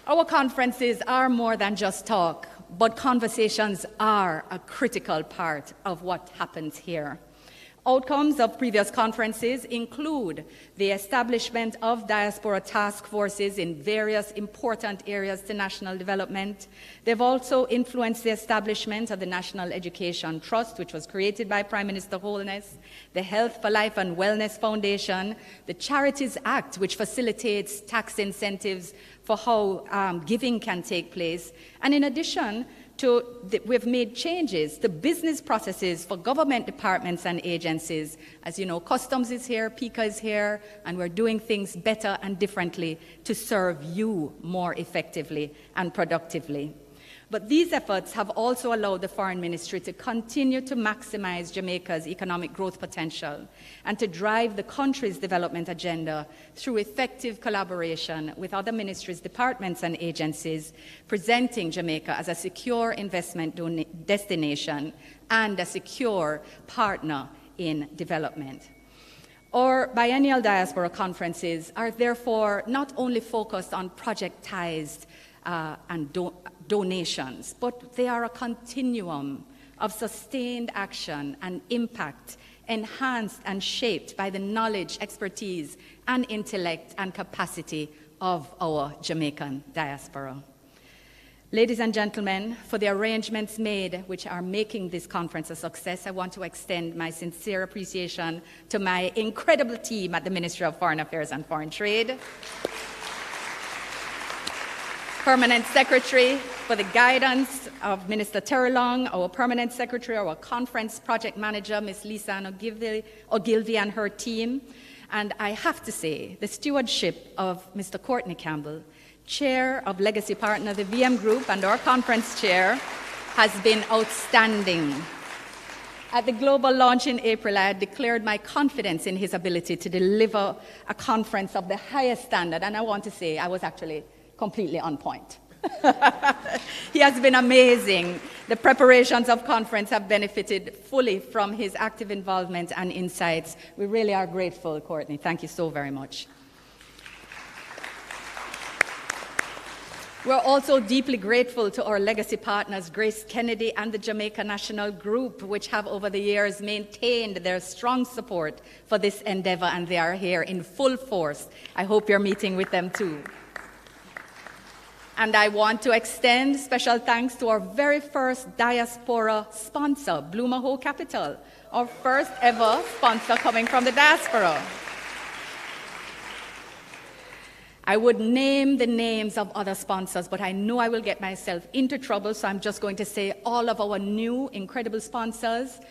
Our conferences are more than just talk, but conversations are a critical part of what happens here. Outcomes of previous conferences include the establishment of diaspora task forces in various important areas to national development. They've also influenced the establishment of the National Education Trust, which was created by Prime Minister Holness, the Health for Life and Wellness Foundation, the Charities Act, which facilitates tax incentives for how giving can take place, and in addition, we've made changes to business processes for government departments and agencies. As you know, Customs is here, PICA is here, and we're doing things better and differently to serve you more effectively and productively. But these efforts have also allowed the Foreign Ministry to continue to maximize Jamaica's economic growth potential and to drive the country's development agenda through effective collaboration with other ministries, departments, and agencies, presenting Jamaica as a secure investment destination and a secure partner in development. Our biennial diaspora conferences are therefore not only focused on projectized and donations, but they are a continuum of sustained action and impact, enhanced and shaped by the knowledge, expertise, and intellect and capacity of our Jamaican diaspora. Ladies and gentlemen, for the arrangements made which are making this conference a success, I want to extend my sincere appreciation to my incredible team at the Ministry of Foreign Affairs and Foreign Trade, Permanent Secretary, for the guidance of Minister Terrelong, our Permanent Secretary, our Conference Project Manager, Ms. Lisa Ogilvie and her team, and I have to say, the stewardship of Mr. Courtney Campbell, Chair of Legacy Partner, the VM Group, and our Conference Chair, has been outstanding. At the global launch in April, I had declared my confidence in his ability to deliver a conference of the highest standard, and I want to say I was actually completely on point. He has been amazing. The preparations of conference have benefited fully from his active involvement and insights. We really are grateful, Courtney. Thank you so very much. We're also deeply grateful to our legacy partners, Grace Kennedy and the Jamaica National Group, which have over the years maintained their strong support for this endeavor, and they are here in full force. I hope you're meeting with them too. And I want to extend special thanks to our very first diaspora sponsor, Blue Maho Capital, our first ever sponsor coming from the diaspora. I would name the names of other sponsors, but I know I will get myself into trouble, so I'm just going to say all of our new incredible sponsors.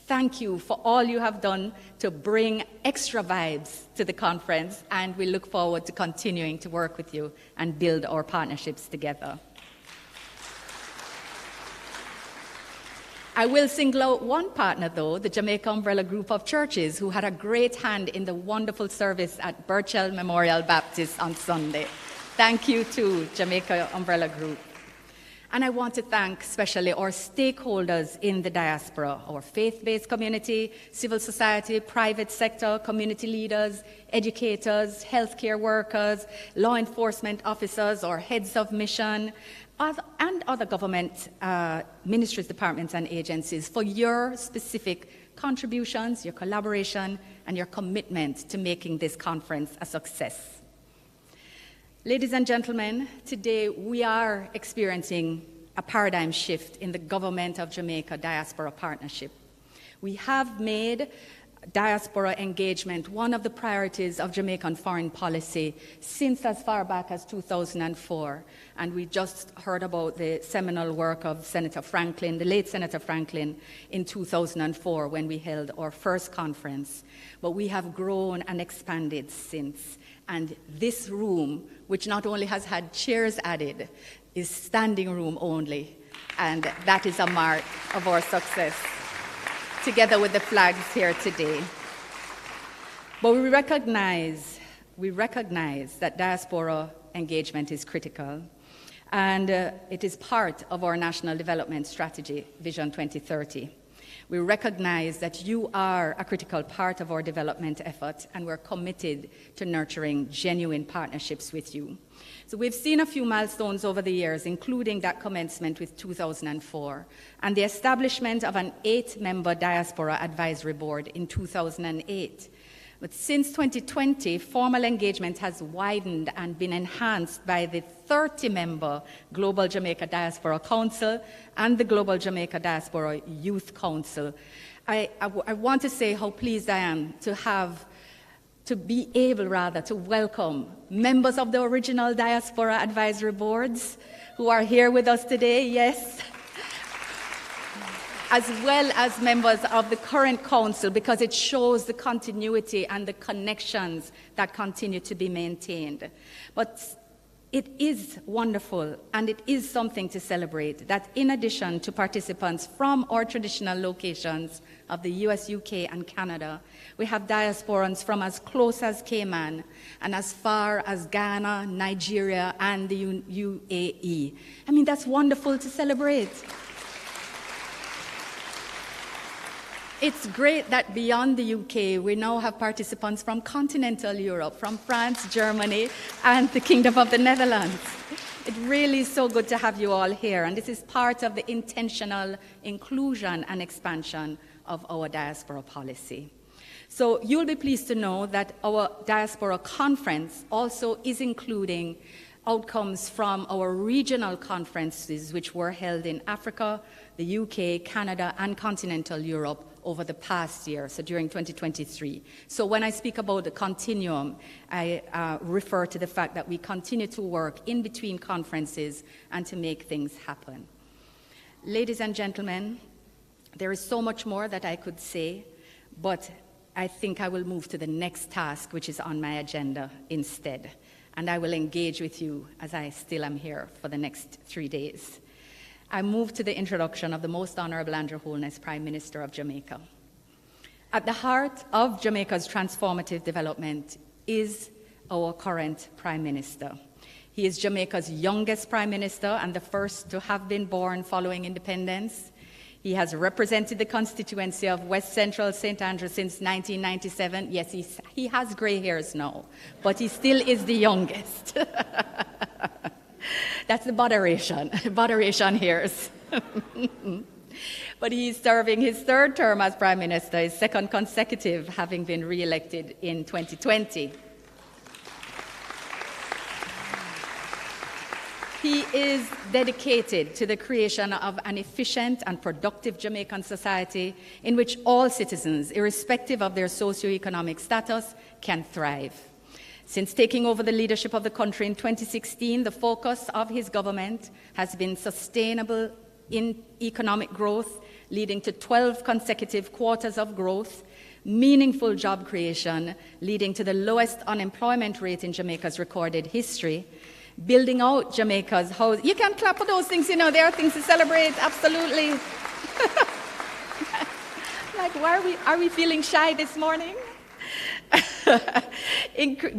Thank you for all you have done to bring extra vibes to the conference, and we look forward to continuing to work with you and build our partnerships together. I will single out one partner, though, the Jamaica Umbrella Group of Churches, who had a great hand in the wonderful service at Burchell Memorial Baptist on Sunday. Thank you to Jamaica Umbrella Group. And I want to thank especially our stakeholders in the diaspora, our faith-based community, civil society, private sector, community leaders, educators, healthcare workers, law enforcement officers, or heads of mission, and other government ministries, departments, and agencies for your specific contributions, your collaboration, and your commitment to making this conference a success. Ladies and gentlemen, today we are experiencing a paradigm shift in the government of Jamaica Diaspora Partnership. We have made diaspora engagement, one of the priorities of Jamaican foreign policy since as far back as 2004. And we just heard about the seminal work of Senator Franklin, the late Senator Franklin, in 2004 when we held our first conference. But we have grown and expanded since. And this room, which not only has had chairs added, is standing room only. And that is a mark of our success, together with the flags here today. But we recognize that diaspora engagement is critical, and it is part of our National Development Strategy, Vision 2030. We recognize that you are a critical part of our development effort, and we're committed to nurturing genuine partnerships with you. So we've seen a few milestones over the years, including that commencement with 2004, and the establishment of an 8-member Diaspora Advisory Board in 2008. But since 2020, formal engagement has widened and been enhanced by the 30-member Global Jamaica Diaspora Council and the Global Jamaica Diaspora Youth Council. I want to say how pleased I am to be able to welcome members of the original Diaspora Advisory Boards who are here with us today, yes, as well as members of the current council, because it shows the continuity and the connections that continue to be maintained. But it is wonderful, and it is something to celebrate, that in addition to participants from our traditional locations of the US, UK, and Canada, we have diasporans from as close as Cayman and as far as Ghana, Nigeria, and the UAE. I mean, that's wonderful to celebrate. It's great that beyond the UK, we now have participants from continental Europe, from France, Germany, and the Kingdom of the Netherlands. It really is so good to have you all here, and this is part of the intentional inclusion and expansion of our diaspora policy. So you'll be pleased to know that our diaspora conference also is including outcomes from our regional conferences, which were held in Africa, the UK, Canada, and continental Europe over the past year, so during 2023. So when I speak about the continuum, I refer to the fact that we continue to work in between conferences and to make things happen. Ladies and gentlemen, there is so much more that I could say, but I think I will move to the next task, which is on my agenda instead. And I will engage with you as I still am here for the next 3 days. I move to the introduction of the Most Honorable Andrew Holness, Prime Minister of Jamaica. At the heart of Jamaica's transformative development is our current Prime Minister. He is Jamaica's youngest Prime Minister and the first to have been born following independence. He has represented the constituency of West Central St. Andrew since 1997. Yes, he has gray hairs now, but he still is the youngest. That's the moderation hairs. But he's serving his 3rd term as Prime Minister, his 2nd consecutive, having been re-elected in 2020. He is dedicated to the creation of an efficient and productive Jamaican society in which all citizens, irrespective of their socioeconomic status, can thrive. Since taking over the leadership of the country in 2016, the focus of his government has been sustainable in economic growth, leading to 12 consecutive quarters of growth, meaningful job creation, leading to the lowest unemployment rate in Jamaica's recorded history, building out Jamaica's house. You can clap for those things, there are things to celebrate, absolutely. Like, why are we feeling shy this morning?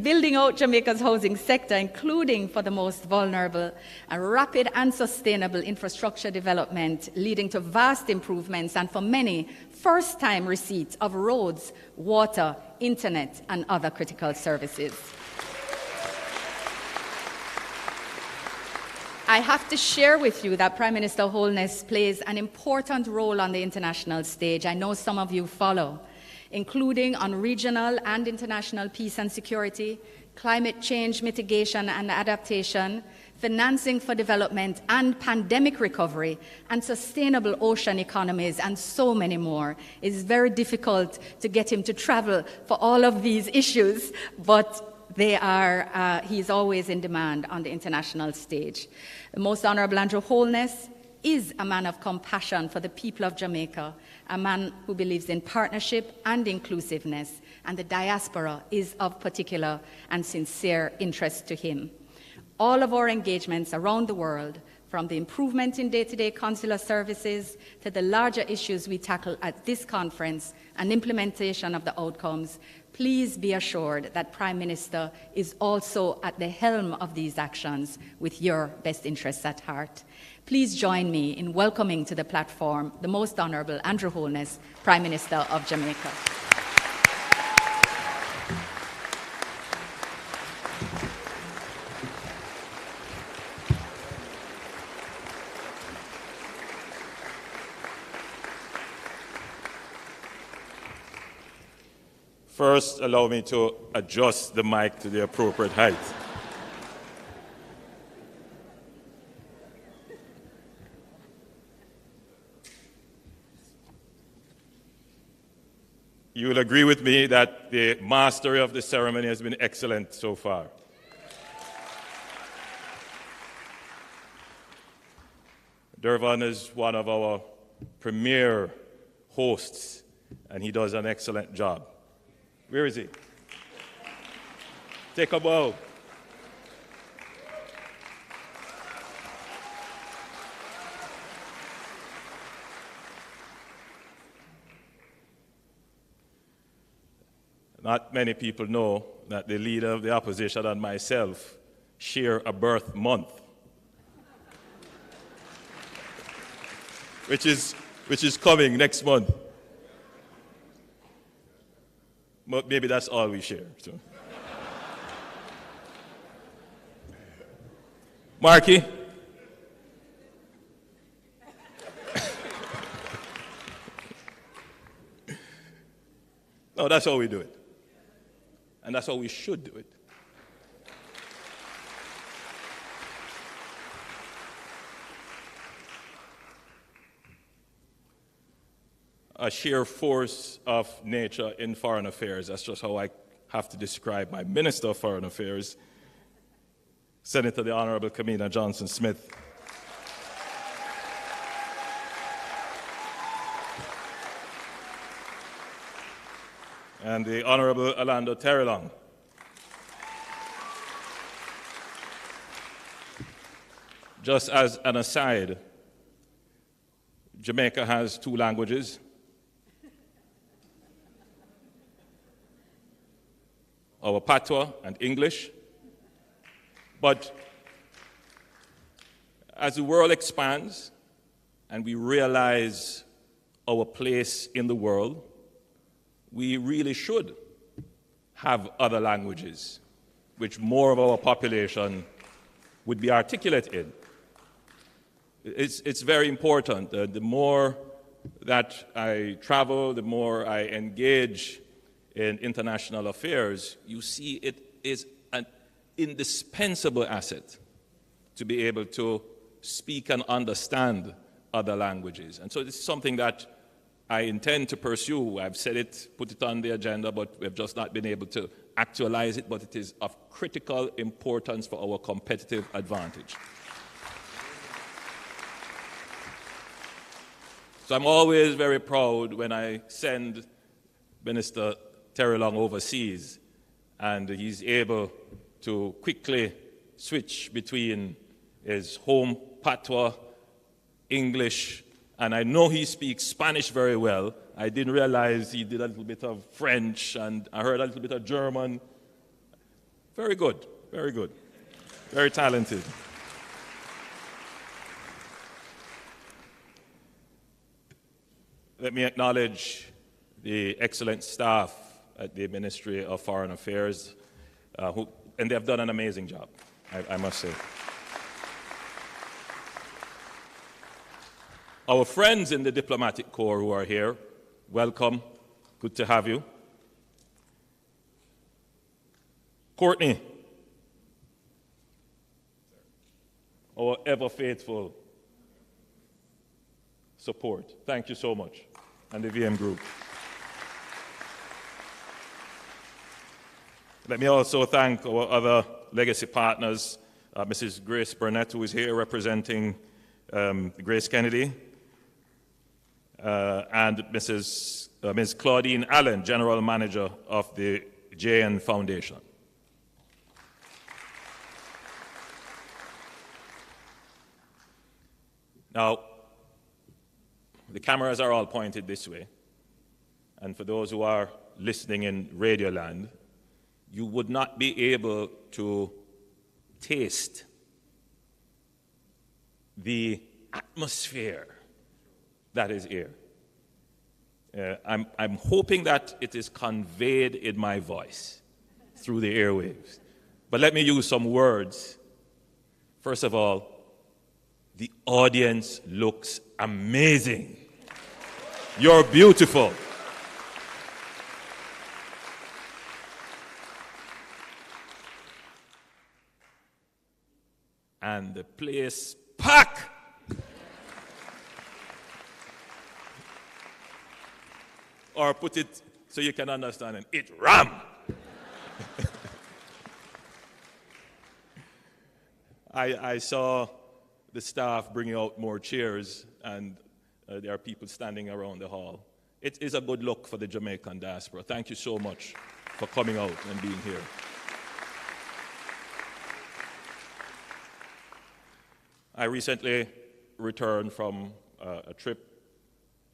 Building out Jamaica's housing sector, including for the most vulnerable, a rapid and sustainable infrastructure development leading to vast improvements and for many, first-time receipts of roads, water, internet, and other critical services. I have to share with you that Prime Minister Holness plays an important role on the international stage. I know some of you follow, including on regional and international peace and security, climate change mitigation and adaptation, financing for development and pandemic recovery, and sustainable ocean economies, and so many more. It's very difficult to get him to travel for all of these issues, but he's always in demand on the international stage. The Most Honorable Andrew Holness is a man of compassion for the people of Jamaica, a man who believes in partnership and inclusiveness, and the diaspora is of particular and sincere interest to him. All of our engagements around the world, from the improvement in day-to-day consular services to the larger issues we tackle at this conference and implementation of the outcomes, please be assured that Prime Minister is also at the helm of these actions with your best interests at heart. Please join me in welcoming to the platform the Most Honorable Andrew Holness, Prime Minister of Jamaica.
First, allow me to adjust the mic to the appropriate height. You will agree with me that the mastery of the ceremony has been excellent so far. Durvan is one of our premier hosts, and he does an excellent job. Where is he? Take a bow. Not many people know that the leader of the opposition and myself share a birth month, which is coming next month. But maybe that's all we share. So. Marky? No, that's how we do it. And that's how we should do it. A sheer force of nature in foreign affairs. That's just how I have to describe my Minister of Foreign Affairs, Senator the Honorable Kamina Johnson-Smith. And the Honorable Orlando Terrelong. Just as an aside, Jamaica has 2 languages. Our patois and English. But as the world expands and we realize our place in the world, we really should have other languages which more of our population would be articulate in. It's very important. The more that I travel, the more I engage in international affairs, you see it is an indispensable asset to be able to speak and understand other languages. And so this is something that I intend to pursue. I've said it, put it on the agenda, but we've just not been able to actualize it, but it is of critical importance for our competitive advantage. So I'm always very proud when I send Minister Terrelong overseas, and he's able to quickly switch between his home patois, English, and I know he speaks Spanish very well. I didn't realize he did a little bit of French, and I heard a little bit of German. Very good, very good, very talented. Let me acknowledge the excellent staff at the Ministry of Foreign Affairs, and they have done an amazing job, I must say. Our friends in the diplomatic corps who are here, welcome, good to have you. Courtney, our ever faithful support. Thank you so much, and the VM Group. Let me also thank our other legacy partners, Mrs. Grace Burnett, who is here representing Grace Kennedy, and Ms. Claudine Allen, General Manager of the JN Foundation. Now, the cameras are all pointed this way, and for those who are listening in Radio Land, you would not be able to taste the atmosphere that is here. I'm hoping that it is conveyed in my voice through the airwaves. But let me use some words. First of all, the audience looks amazing. You're beautiful. And the place packed. Or put it so you can understand it ram. I saw the staff bringing out more chairs, and there are people standing around the hall. It is a good look for the Jamaican diaspora. Thank you so much for coming out and being here. I recently returned from a trip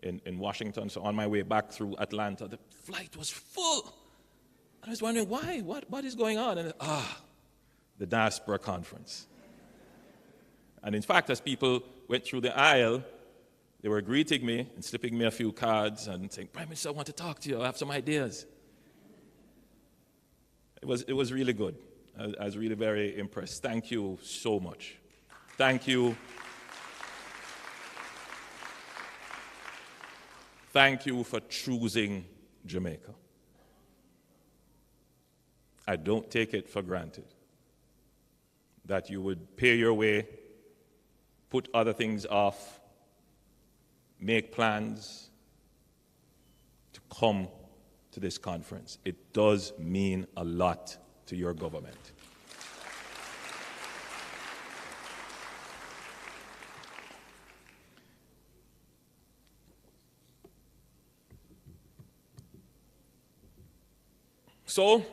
in Washington, so on my way back through Atlanta, the flight was full. I was wondering why, what is going on? And the diaspora conference. And in fact, as people went through the aisle, they were greeting me and slipping me a few cards and saying, "Prime Minister, I want to talk to you. I have some ideas." It was really good. I was really very impressed. Thank you so much. Thank you. Thank you for choosing Jamaica. I don't take it for granted that you would pay your way, put other things off, make plans to come to this conference. It does mean a lot to your government. So,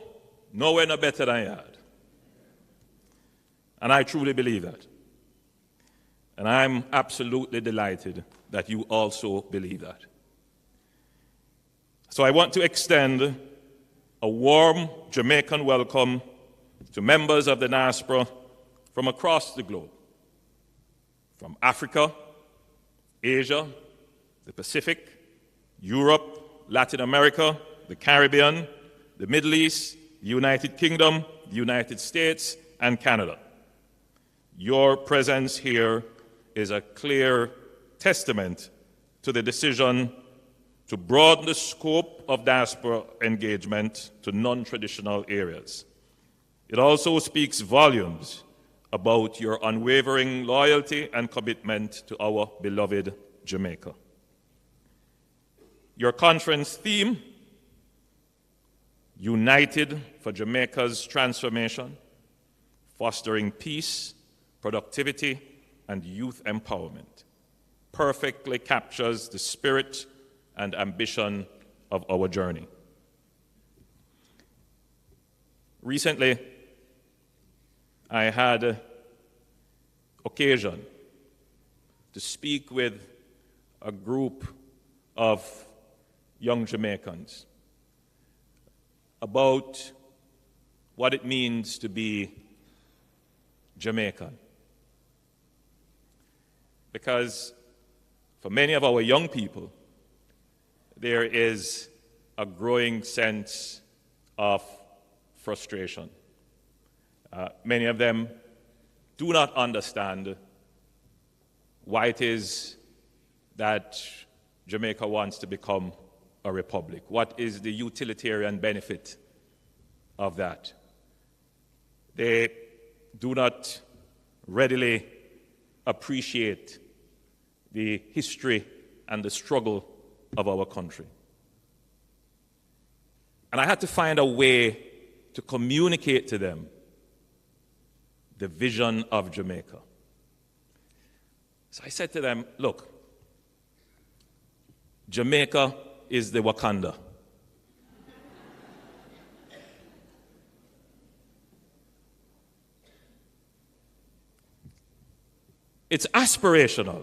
nowhere no better than yard. And I truly believe that. And I'm absolutely delighted that you also believe that. So I want to extend a warm Jamaican welcome to members of the diaspora from across the globe, from Africa, Asia, the Pacific, Europe, Latin America, the Caribbean, the Middle East, the United Kingdom, the United States, and Canada. Your presence here is a clear testament to the decision to broaden the scope of diaspora engagement to non-traditional areas. It also speaks volumes about your unwavering loyalty and commitment to our beloved Jamaica. Your conference theme, United for Jamaica's Transformation, Fostering Peace, Productivity, and Youth Empowerment, perfectly captures the spirit and ambition of our journey. Recently, I had occasion to speak with a group of young Jamaicans about what it means to be Jamaican. Because for many of our young people, there is a growing sense of frustration. Many of them do not understand why it is that Jamaica wants to become a republic. What is the utilitarian benefit of that? They do not readily appreciate the history and the struggle of our country. And I had to find a way to communicate to them the vision of Jamaica. So I said to them, look, Jamaica is the Wakanda. It's aspirational.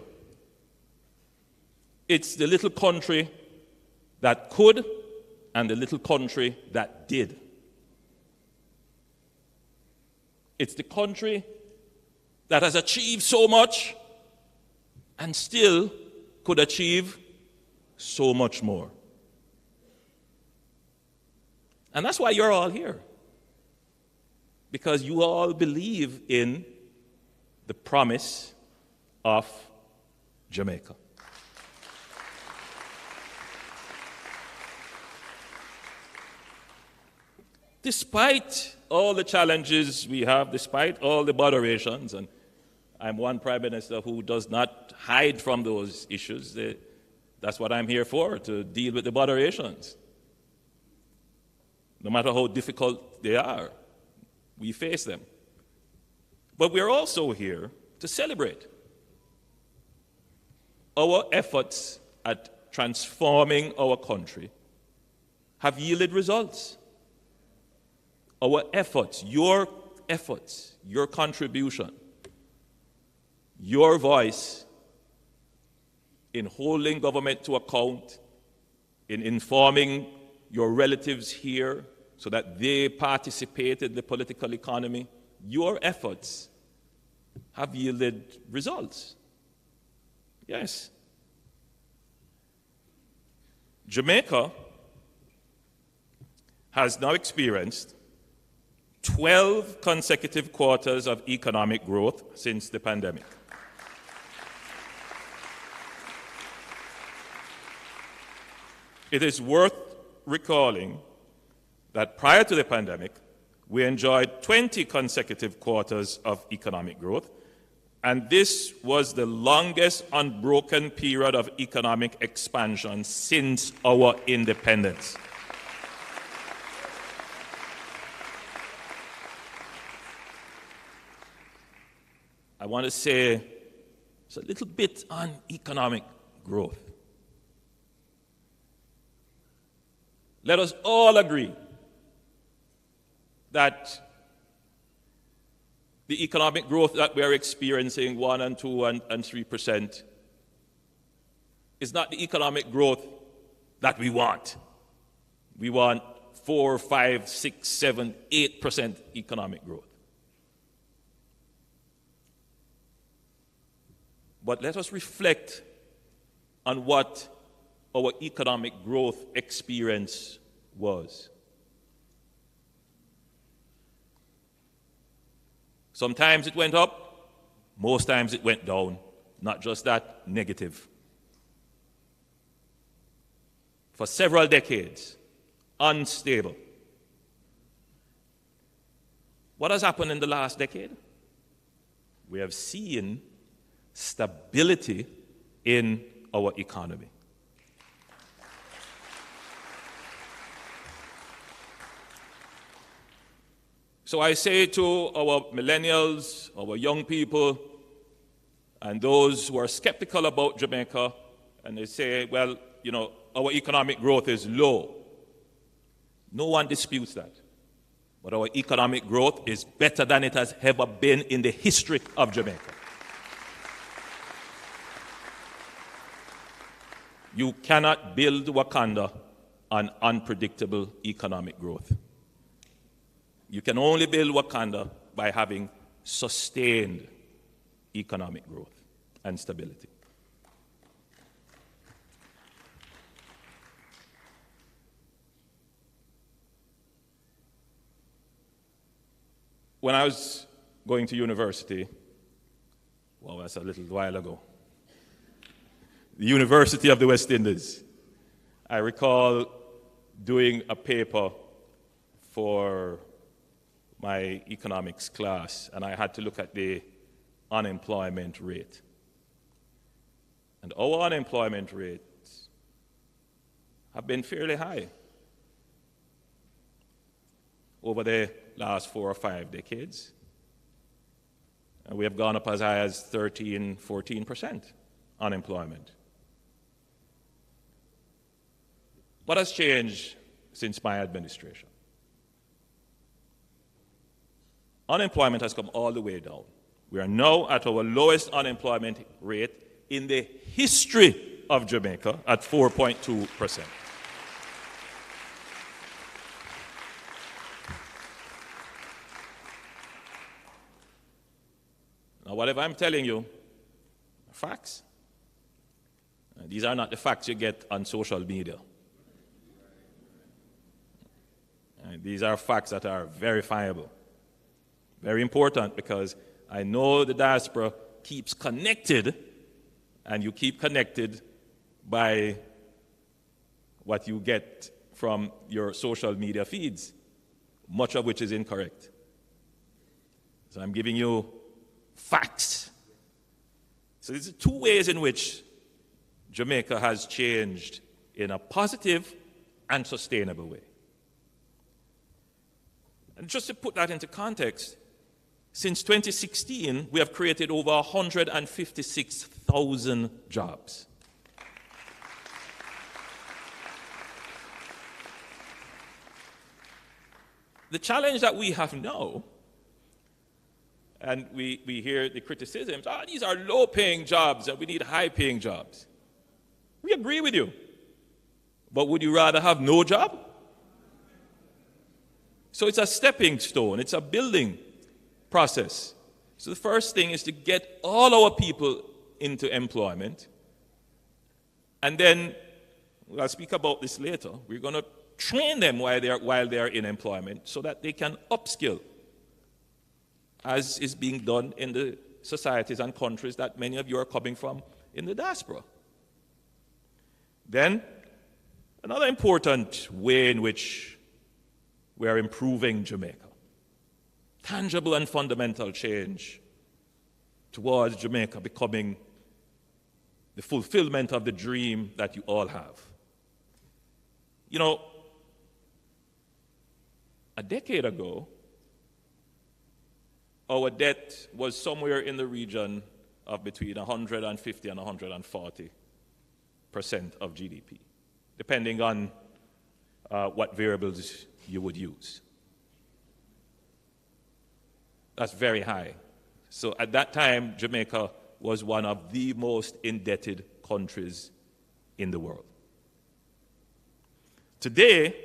It's the little country that could and the little country that did. It's the country that has achieved so much and still could achieve so much more. And that's why you're all here. Because you all believe in the promise of Jamaica. Despite all the challenges we have, despite all the botherations, and I'm one prime minister who does not hide from those issues. That's what I'm here for, to deal with the botherations. No matter how difficult they are, we face them. But we're also here to celebrate. Our efforts at transforming our country have yielded results. Our efforts, your contribution, your voice in holding government to account, in informing your relatives here so that they participate in the political economy, your efforts have yielded results. Yes. Jamaica has now experienced 12 consecutive quarters of economic growth since the pandemic. It is worth recalling that prior to the pandemic, we enjoyed 20 consecutive quarters of economic growth, and this was the longest unbroken period of economic expansion since our independence. I want to say a little bit on economic growth. Let us all agree that the economic growth that we are experiencing, 1% and 2% and 3%, is not the economic growth that we want. We want 4, 5, 6, 7, 8% economic growth. But let us reflect on what our economic growth experience was. Sometimes it went up, most times it went down. Not just that, negative. For several decades, unstable. What has happened in the last decade? We have seen stability in our economy. So I say to our millennials, our young people, and those who are skeptical about Jamaica, and they say, well, you know, our economic growth is low. No one disputes that. But our economic growth is better than it has ever been in the history of Jamaica. You cannot build Wakanda on unpredictable economic growth. You can only build Wakanda by having sustained economic growth and stability. When I was going to university, well, that's a little while ago, the University of the West Indies, I recall doing a paper for my economics class, and I had to look at the unemployment rate. And our unemployment rates have been fairly high over the last 4 or 5 decades. And we have gone up as high as 13, 14% unemployment. What has changed since my administration? Unemployment has come all the way down. We are now at our lowest unemployment rate in the history of Jamaica at 4.2%. Now, whatever I'm telling you are facts. These are not the facts you get on social media. These are facts that are verifiable. Very important, because I know the diaspora keeps connected, and you keep connected by what you get from your social media feeds, much of which is incorrect. So I'm giving you facts. So these are 2 ways in which Jamaica has changed in a positive and sustainable way. And just to put that into context, since 2016, we have created over 156,000 jobs. The challenge that we have now, and we hear the criticisms, these are low-paying jobs and we need high-paying jobs. We agree with you. But would you rather have no job? So it's a stepping stone. It's a building process. So the first thing is to get all our people into employment. And then, I'll speak about this later, we're going to train them while they are in employment so that they can upskill, as is being done in the societies and countries that many of you are coming from in the diaspora. Then, another important way in which we are improving Jamaica, tangible and fundamental change towards Jamaica becoming the fulfillment of the dream that you all have. You know, a decade ago, our debt was somewhere in the region of between 150 and 140% of GDP, depending on what variables you would use. That's very high. So at that time, Jamaica was one of the most indebted countries in the world. Today,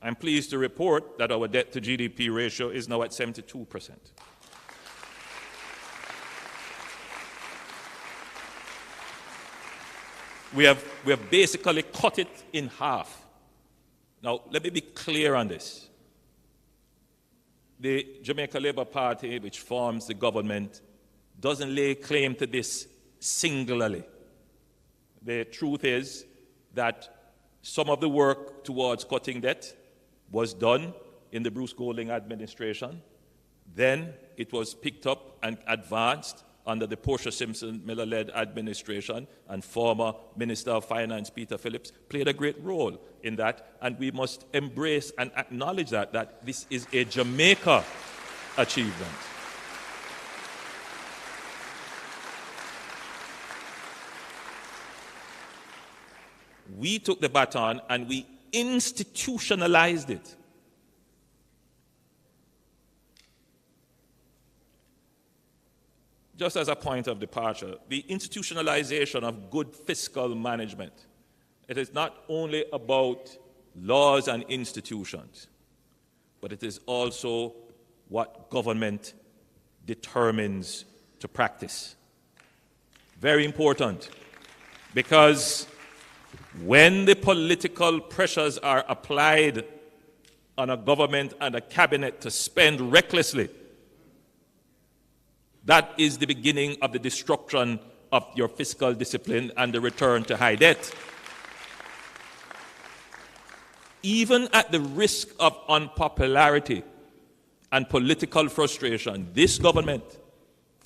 I'm pleased to report that our debt to GDP ratio is now at 72%. We have basically cut it in half. Now, let me be clear on this. The Jamaica Labour Party, which forms the government, doesn't lay claim to this singularly. The truth is that some of the work towards cutting debt was done in the Bruce Golding administration. Then it was picked up and advanced under the Portia Simpson Miller-led administration, and former Minister of Finance Peter Phillips played a great role in that, and we must embrace and acknowledge that this is a Jamaica achievement. We took the baton and we institutionalized it. Just as a point of departure, the institutionalization of good fiscal management, it is not only about laws and institutions, but it is also what government determines to practice. Very important, because when the political pressures are applied on a government and a cabinet to spend recklessly, that is the beginning of the destruction of your fiscal discipline and the return to high debt. Even at the risk of unpopularity and political frustration, this government,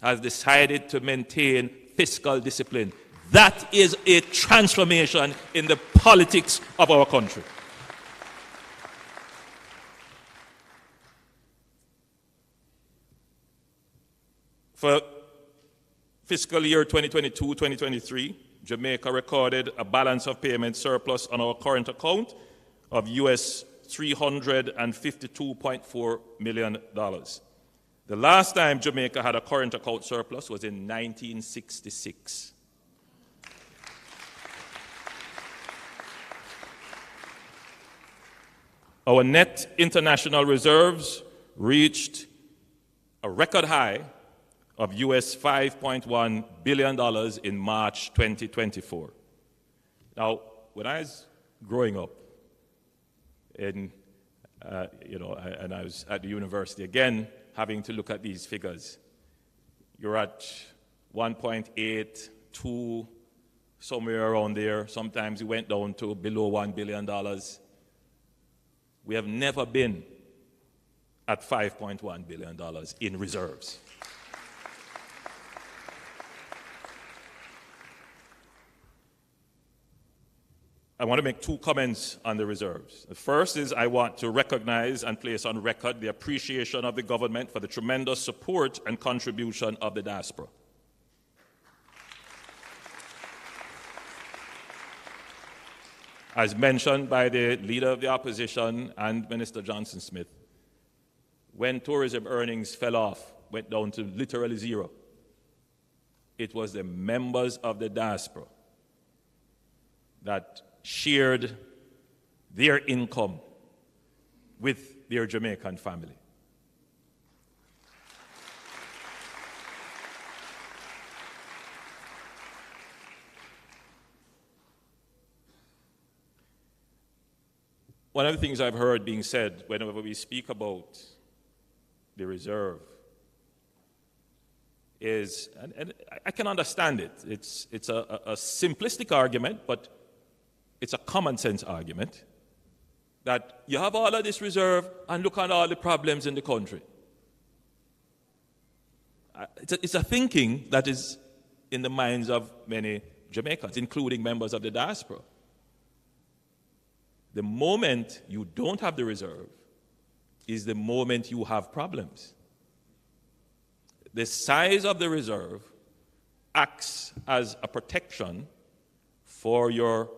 has decided to maintain fiscal discipline. That is a transformation in the politics of our country. For fiscal year 2022-2023, Jamaica recorded a balance of payment surplus on our current account of US $352.4 million. The last time Jamaica had a current account surplus was in 1966. Our net international reserves reached a record high of US $5.1 billion in March 2024. Now, when I was growing up, and I was at the university, again, having to look at these figures, you're at 1.8, 2, somewhere around there. Sometimes we went down to below $1 billion. We have never been at $5.1 billion in reserves. I want to make two comments on the reserves. The first is I want to recognize and place on record the appreciation of the government for the tremendous support and contribution of the diaspora. As mentioned by the Leader of the Opposition and Minister Johnson Smith, when tourism earnings fell off, went down to literally zero, it was the members of the diaspora that shared their income with their Jamaican family. One of the things I've heard being said whenever we speak about the reserve is, and I can understand it, it's a simplistic argument, but it's a common sense argument, that you have all of this reserve and look at all the problems in the country. It's a thinking that is in the minds of many Jamaicans, including members of the diaspora. The moment you don't have the reserve is the moment you have problems. The size of the reserve acts as a protection for your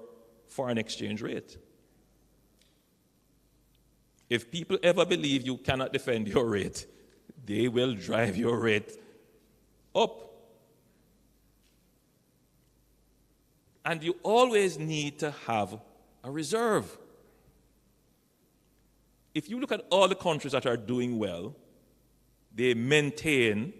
foreign exchange rate. If people ever believe you cannot defend your rate, they will drive your rate up. And you always need to have a reserve. If you look at all the countries that are doing well, they maintain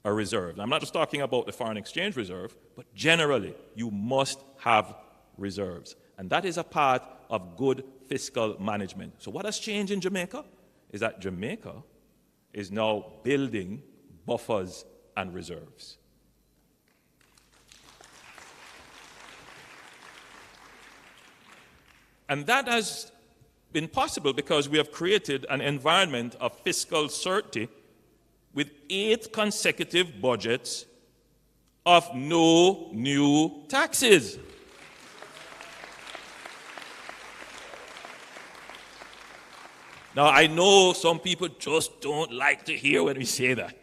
a reserve. I'm not just talking about the foreign exchange reserve, but generally, you must have reserves. And that is a part of good fiscal management. So what has changed in Jamaica is that Jamaica is now building buffers and reserves. And that has been possible because we have created an environment of fiscal certainty with 8 consecutive budgets of no new taxes. Now, I know some people just don't like to hear when we say that.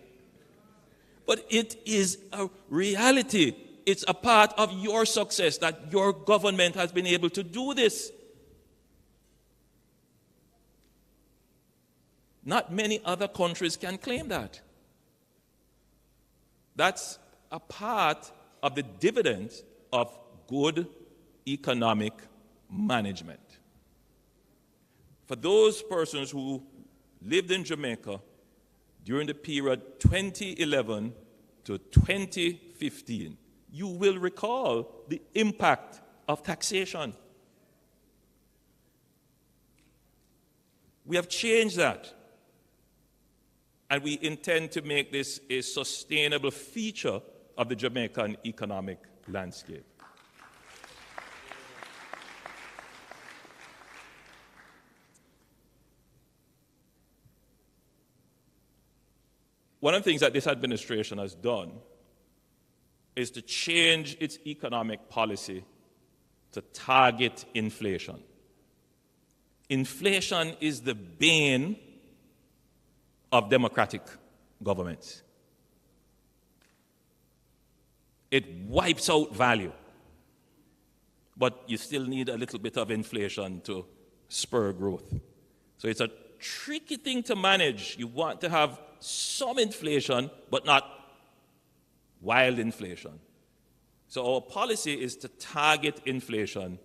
But it is a reality. It's a part of your success that your government has been able to do this. Not many other countries can claim that. That's a part of the dividends of good economic management. For those persons who lived in Jamaica during the period 2011 to 2015, you will recall the impact of taxation. We have changed that. And we intend to make this a sustainable feature of the Jamaican economic landscape. one of the things that this administration has done is to change its economic policy to target inflation. Inflation is the bane of democratic governments. It wipes out value. But you still need a little bit of inflation to spur growth. So it's a tricky thing to manage. You want to have some inflation, but not wild inflation. So our policy is to target inflation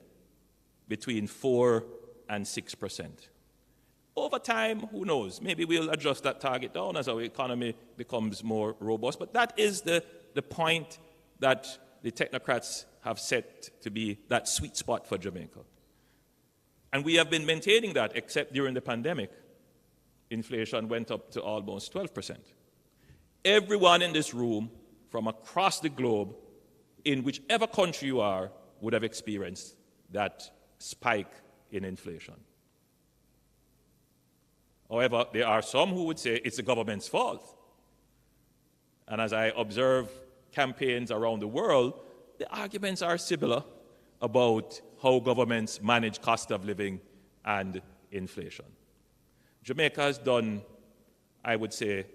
between 4 and 6%. Over time, who knows? Maybe we'll adjust that target down as our economy becomes more robust. But that is the point that the technocrats have set to be that sweet spot for Jamaica. And we have been maintaining that, except during the pandemic. Inflation went up to almost 12%. Everyone in this room from across the globe, in whichever country you are, would have experienced that spike in inflation. However, there are some who would say it's the government's fault. And as I observe campaigns around the world, the arguments are similar about how governments manage cost of living and inflation. Jamaica has done, I would say,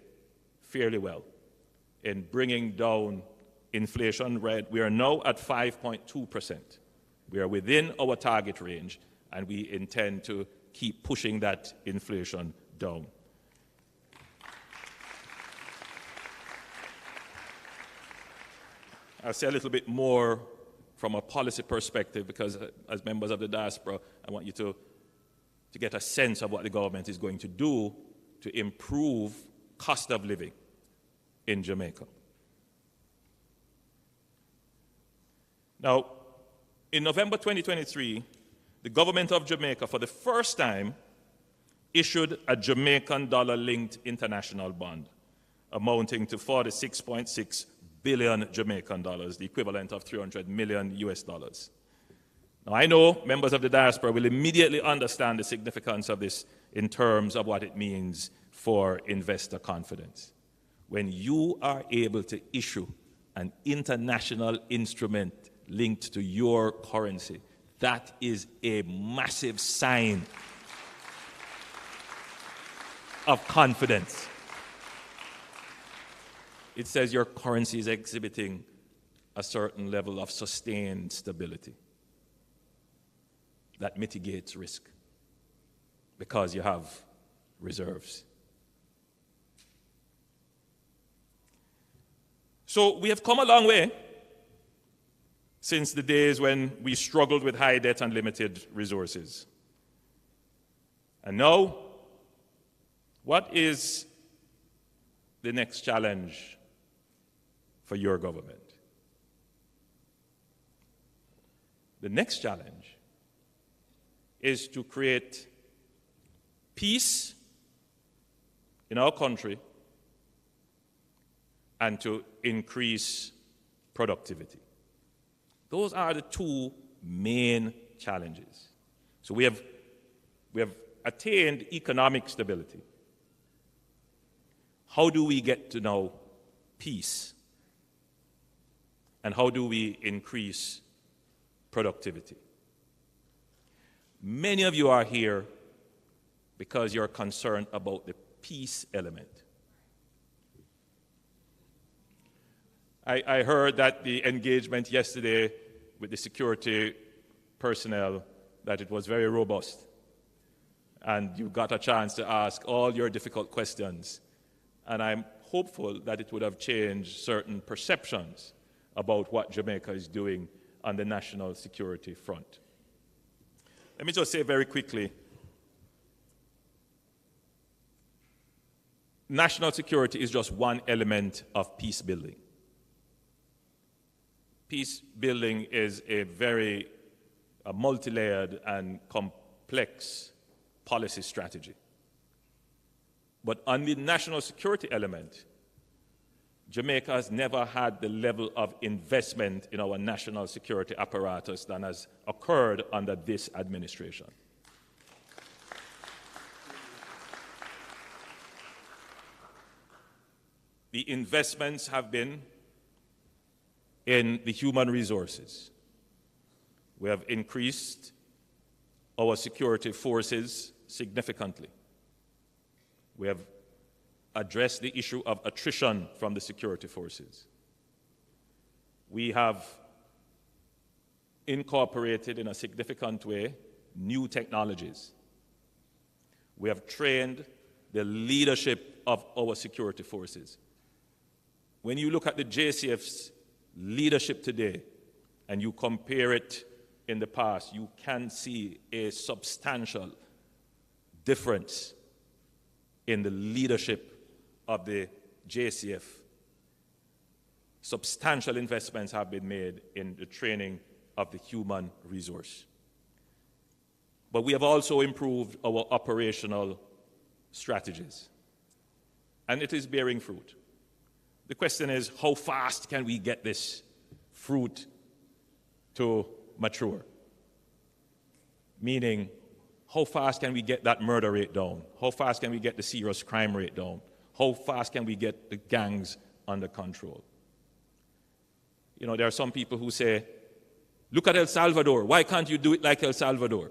fairly well in bringing down inflation rate. We are now at 5.2%. We are within our target range, and we intend to keep pushing that inflation down. I'll say a little bit more from a policy perspective because as members of the diaspora, I want you to get a sense of what the government is going to do to improve cost of living in Jamaica. Now, in November 2023, the government of Jamaica, for the first time, issued a Jamaican dollar-linked international bond amounting to 46.6 billion Jamaican dollars, the equivalent of 300 million US dollars. Now, I know members of the diaspora will immediately understand the significance of this in terms of what it means for investor confidence. When you are able to issue an international instrument linked to your currency, that is a massive sign of confidence. It says your currency is exhibiting a certain level of sustained stability that mitigates risk because you have reserves. So we have come a long way since the days when we struggled with high debt and limited resources. And now, what is the next challenge for your government? The next challenge is to create peace in our country and to increase productivity. Those are the two main challenges. So we have attained economic stability. How do we get to now peace? And how do we increase productivity? Many of you are here because you're concerned about the peace element. I heard that the engagement yesterday with the security personnel, that it was very robust. And you got a chance to ask all your difficult questions. And I'm hopeful that it would have changed certain perceptions about what Jamaica is doing on the national security front. Let me just say very quickly, national security is just one element of peace building. Peace building is a very multi-layered and complex policy strategy. But on the national security element, Jamaica has never had the level of investment in our national security apparatus than has occurred under this administration. the investments have been in the human resources. We have increased our security forces significantly. We have addressed the issue of attrition from the security forces. We have incorporated in a significant way new technologies. We have trained the leadership of our security forces. When you look at the JCF's leadership today and you compare it in the past, you can see a substantial difference in the leadership of the JCF. Substantial investments have been made in the training of the human resource. But we have also improved our operational strategies, and it is bearing fruit. The question is, how fast can we get this fruit to mature? Meaning, how fast can we get that murder rate down? How fast can we get the serious crime rate down? How fast can we get the gangs under control? You know, there are some people who say, look at El Salvador. Why can't you do it like El Salvador?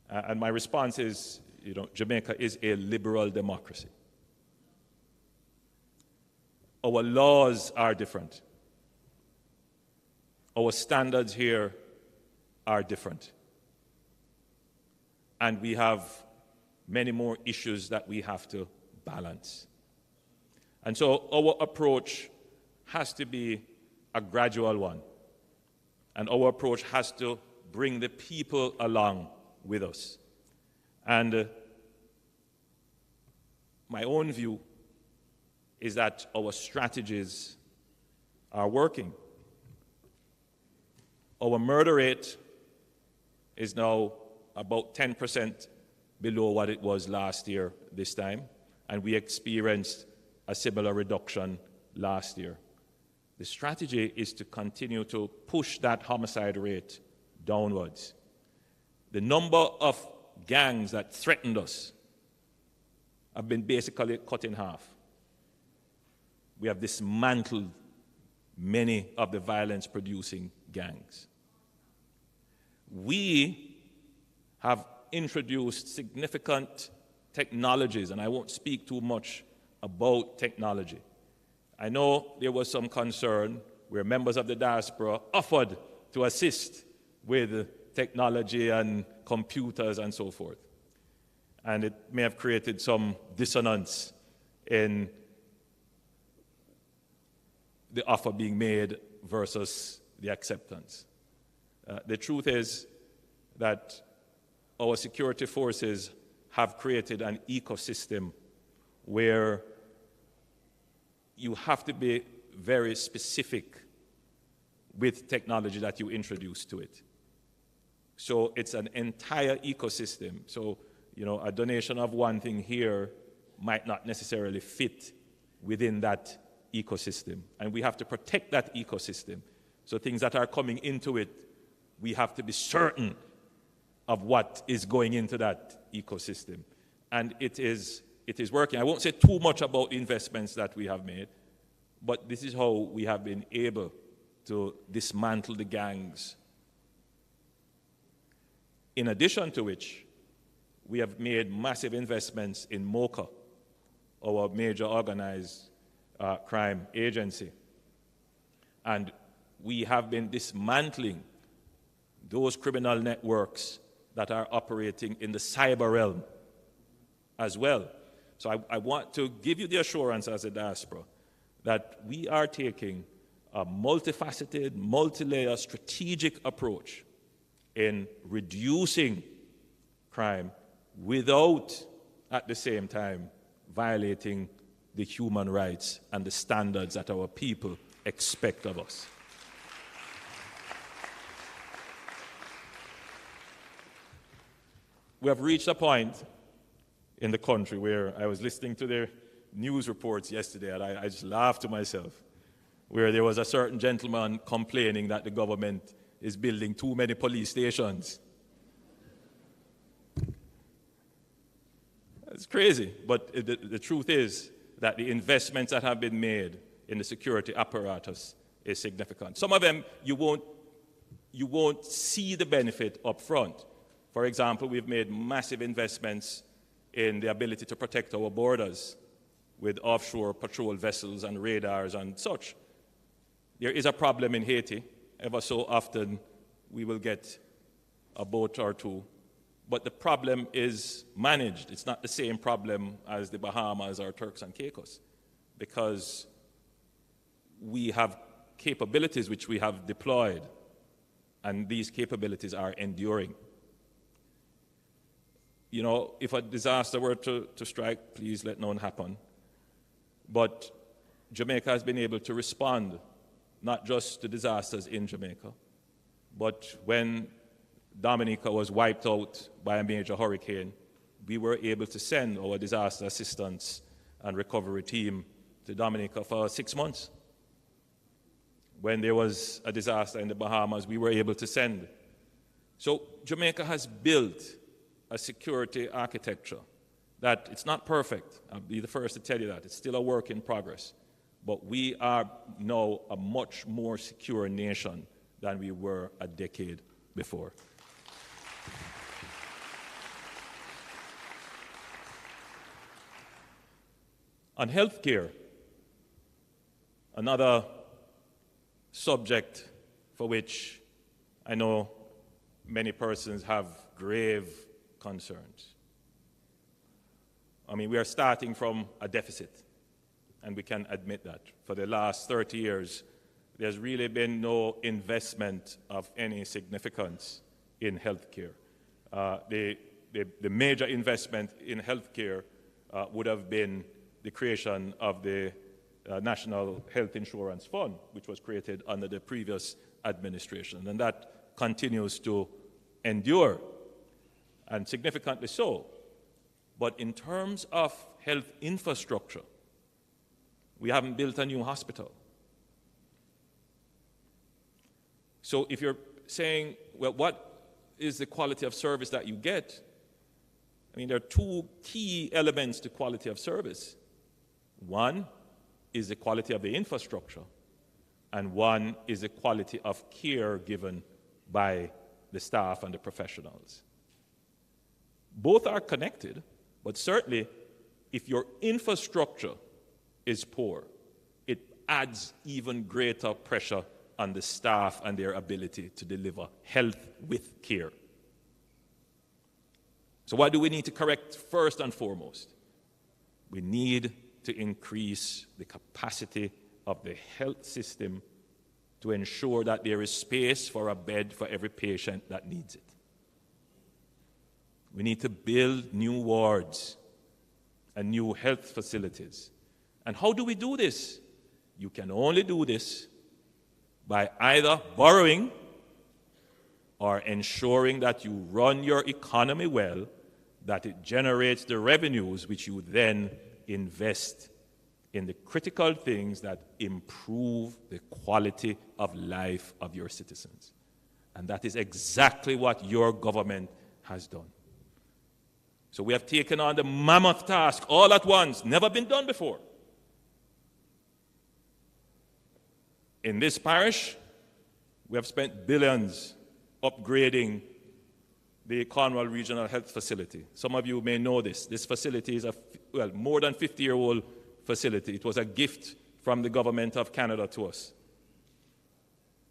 And my response is, you know, Jamaica is a liberal democracy. Our laws are different. Our standards here are different. And we have many more issues that we have to balance. And so our approach has to be a gradual one. And our approach has to bring the people along with us. And my own view is that our strategies are working. Our murder rate is now about 10% below what it was last year this time, and we experienced a similar reduction last year. The strategy is to continue to push that homicide rate downwards. The number of gangs that threatened us have been basically cut in half. We have dismantled many of the violence-producing gangs. We have introduced significant technologies, and I won't speak too much about technology. I know there was some concern where members of the diaspora offered to assist with technology and computers and so forth. And it may have created some dissonance in the offer being made versus the acceptance. The truth is that our security forces have created an ecosystem where you have to be very specific with technology that you introduce to it. So it's an entire ecosystem. So, you know, a donation of one thing here might not necessarily fit within that ecosystem. And we have to protect that ecosystem. So things that are coming into it, we have to be certain of what is going into that ecosystem. And it is working. I won't say too much about the investments that we have made, but this is how we have been able to dismantle the gangs. In addition to which, we have made massive investments in MOCA, our major organized crime agency. And we have been dismantling those criminal networks that are operating in the cyber realm as well. So I want to give you the assurance as a diaspora that we are taking a multifaceted, multi-layer strategic approach in reducing crime without, at the same time, violating the human rights and the standards that our people expect of us. We have reached a point in the country where I was listening to the news reports yesterday and I just laughed to myself, where there was a certain gentleman complaining that the government is building too many police stations. It's crazy, but the truth is that the investments that have been made in the security apparatus is significant. Some of them you won't see the benefit up front. For example, we've made massive investments in the ability to protect our borders with offshore patrol vessels and radars and such. There is a problem in Haiti. Ever so often, we will get a boat or two. But the problem is managed. It's not the same problem as the Bahamas or Turks and Caicos, because we have capabilities which we have deployed, and these capabilities are enduring. You know, if a disaster were to strike, please let none happen. But Jamaica has been able to respond, not just to disasters in Jamaica, but when Dominica was wiped out by a major hurricane, we were able to send our disaster assistance and recovery team to Dominica for 6 months. When there was a disaster in the Bahamas, we were able to send. So Jamaica has built a security architecture that it's not perfect. I'll be the first to tell you that. It's still a work in progress. But we are now a much more secure nation than we were a decade before. On healthcare, another subject for which I know many persons have grave concerns. I mean, we are starting from a deficit, and we can admit that. For the last 30 years, there's really been no investment of any significance in healthcare. The major investment in healthcare would have been the creation of the National Health Insurance Fund, which was created under the previous administration, and that continues to endure, and significantly so. But in terms of health infrastructure, we haven't built a new hospital. So if you're saying, well, what is the quality of service that you get? I mean, there are two key elements to quality of service. One is the quality of the infrastructure, and one is the quality of care given by the staff and the professionals. Both are connected, but certainly if your infrastructure is poor, it adds even greater pressure on the staff and their ability to deliver health with care. So what do we need to correct first and foremost? We need to increase the capacity of the health system to ensure that there is space for a bed for every patient that needs it. We need to build new wards and new health facilities. And how do we do this? You can only do this by either borrowing or ensuring that you run your economy well, that it generates the revenues which you then invest in the critical things that improve the quality of life of your citizens. And that is exactly what your government has done. So we have taken on the mammoth task all at once, never been done before. In this parish, we have spent billions upgrading the Cornwall Regional Health Facility. Some of you may know this. This facility is more than 50-year-old facility. It was a gift from the government of Canada to us.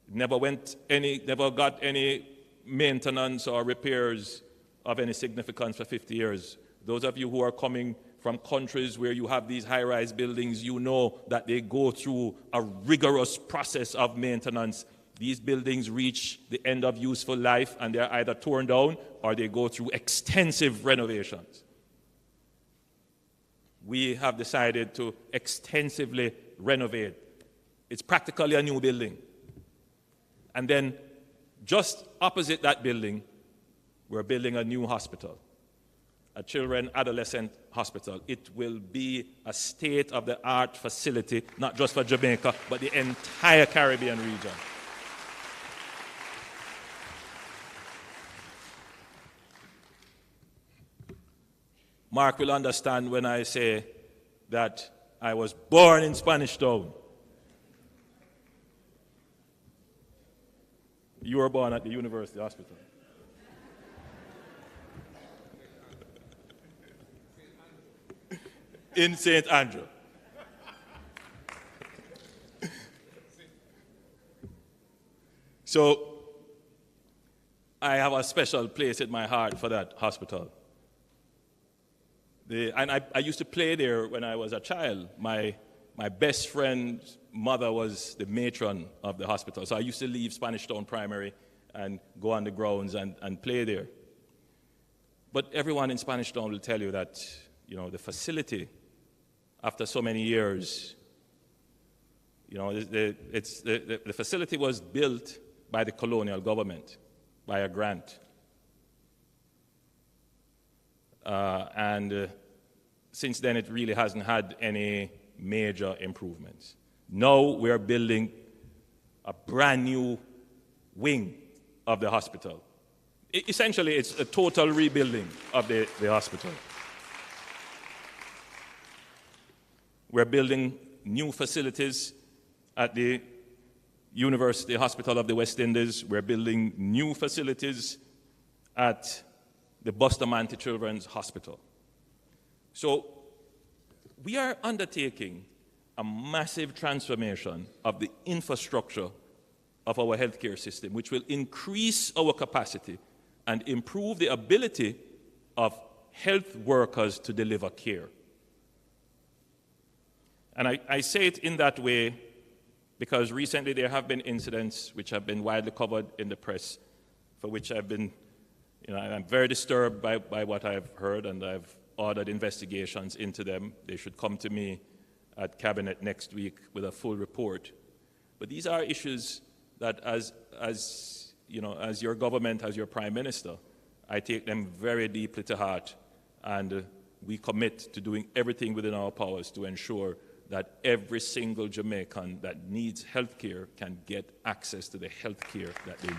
It never got any maintenance or repairs of any significance for 50 years. Those of you who are coming from countries where you have these high-rise buildings, you know that they go through a rigorous process of maintenance. These buildings reach the end of useful life and they're either torn down or they go through extensive renovations. We have decided to extensively renovate. It's practically a new building. And then just opposite that building, we're building a new hospital, a children adolescent hospital. It will be a state-of-the-art facility, not just for Jamaica, but the entire Caribbean region. Mark will understand when I say that I was born in Spanish Town. You were born at the University Hospital. In St. Andrew. So, I have a special place in my heart for that hospital. I used to play there when I was a child. My best friend's mother was the matron of the hospital. So I used to leave Spanish Town Primary and go on the grounds and play there. But everyone in Spanish Town will tell you that, the facility, after so many years, the facility was built by the colonial government, by a grant. And since then, it really hasn't had any major improvements. Now we're building a brand new wing of the hospital. Essentially, it's a total rebuilding of the hospital. We're building new facilities at the University Hospital of the West Indies. We're building new facilities at the Bustamante Children's Hospital. So we are undertaking a massive transformation of the infrastructure of our healthcare system, which will increase our capacity and improve the ability of health workers to deliver care. And I say it in that way because recently there have been incidents which have been widely covered in the press, for which I've been, I'm very disturbed by what I've heard, and I've ordered investigations into them. They should come to me at Cabinet next week with a full report. But these are issues that as your government, as your Prime Minister, I take them very deeply to heart, and we commit to doing everything within our powers to ensure that every single Jamaican that needs health care can get access to the health care that they need.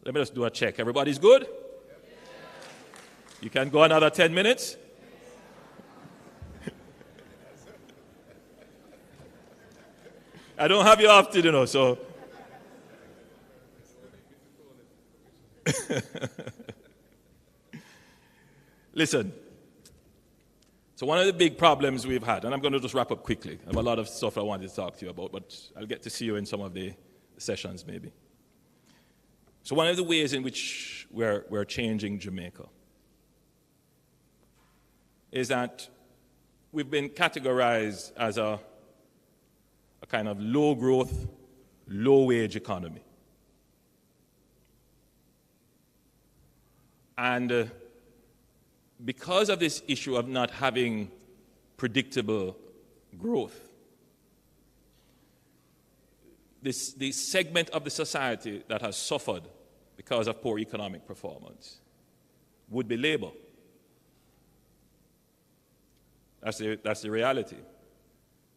Let me just do a check. Everybody's good? You can go another 10 minutes? I don't have you often, so. Listen. So one of the big problems we've had, and I'm going to just wrap up quickly. I have a lot of stuff I wanted to talk to you about, but I'll get to see you in some of the sessions maybe. So one of the ways in which we're changing Jamaica is that we've been categorized as a kind of low-growth, low-wage economy. And because of this issue of not having predictable growth, the segment of the society that has suffered because of poor economic performance would be labor. That's the reality.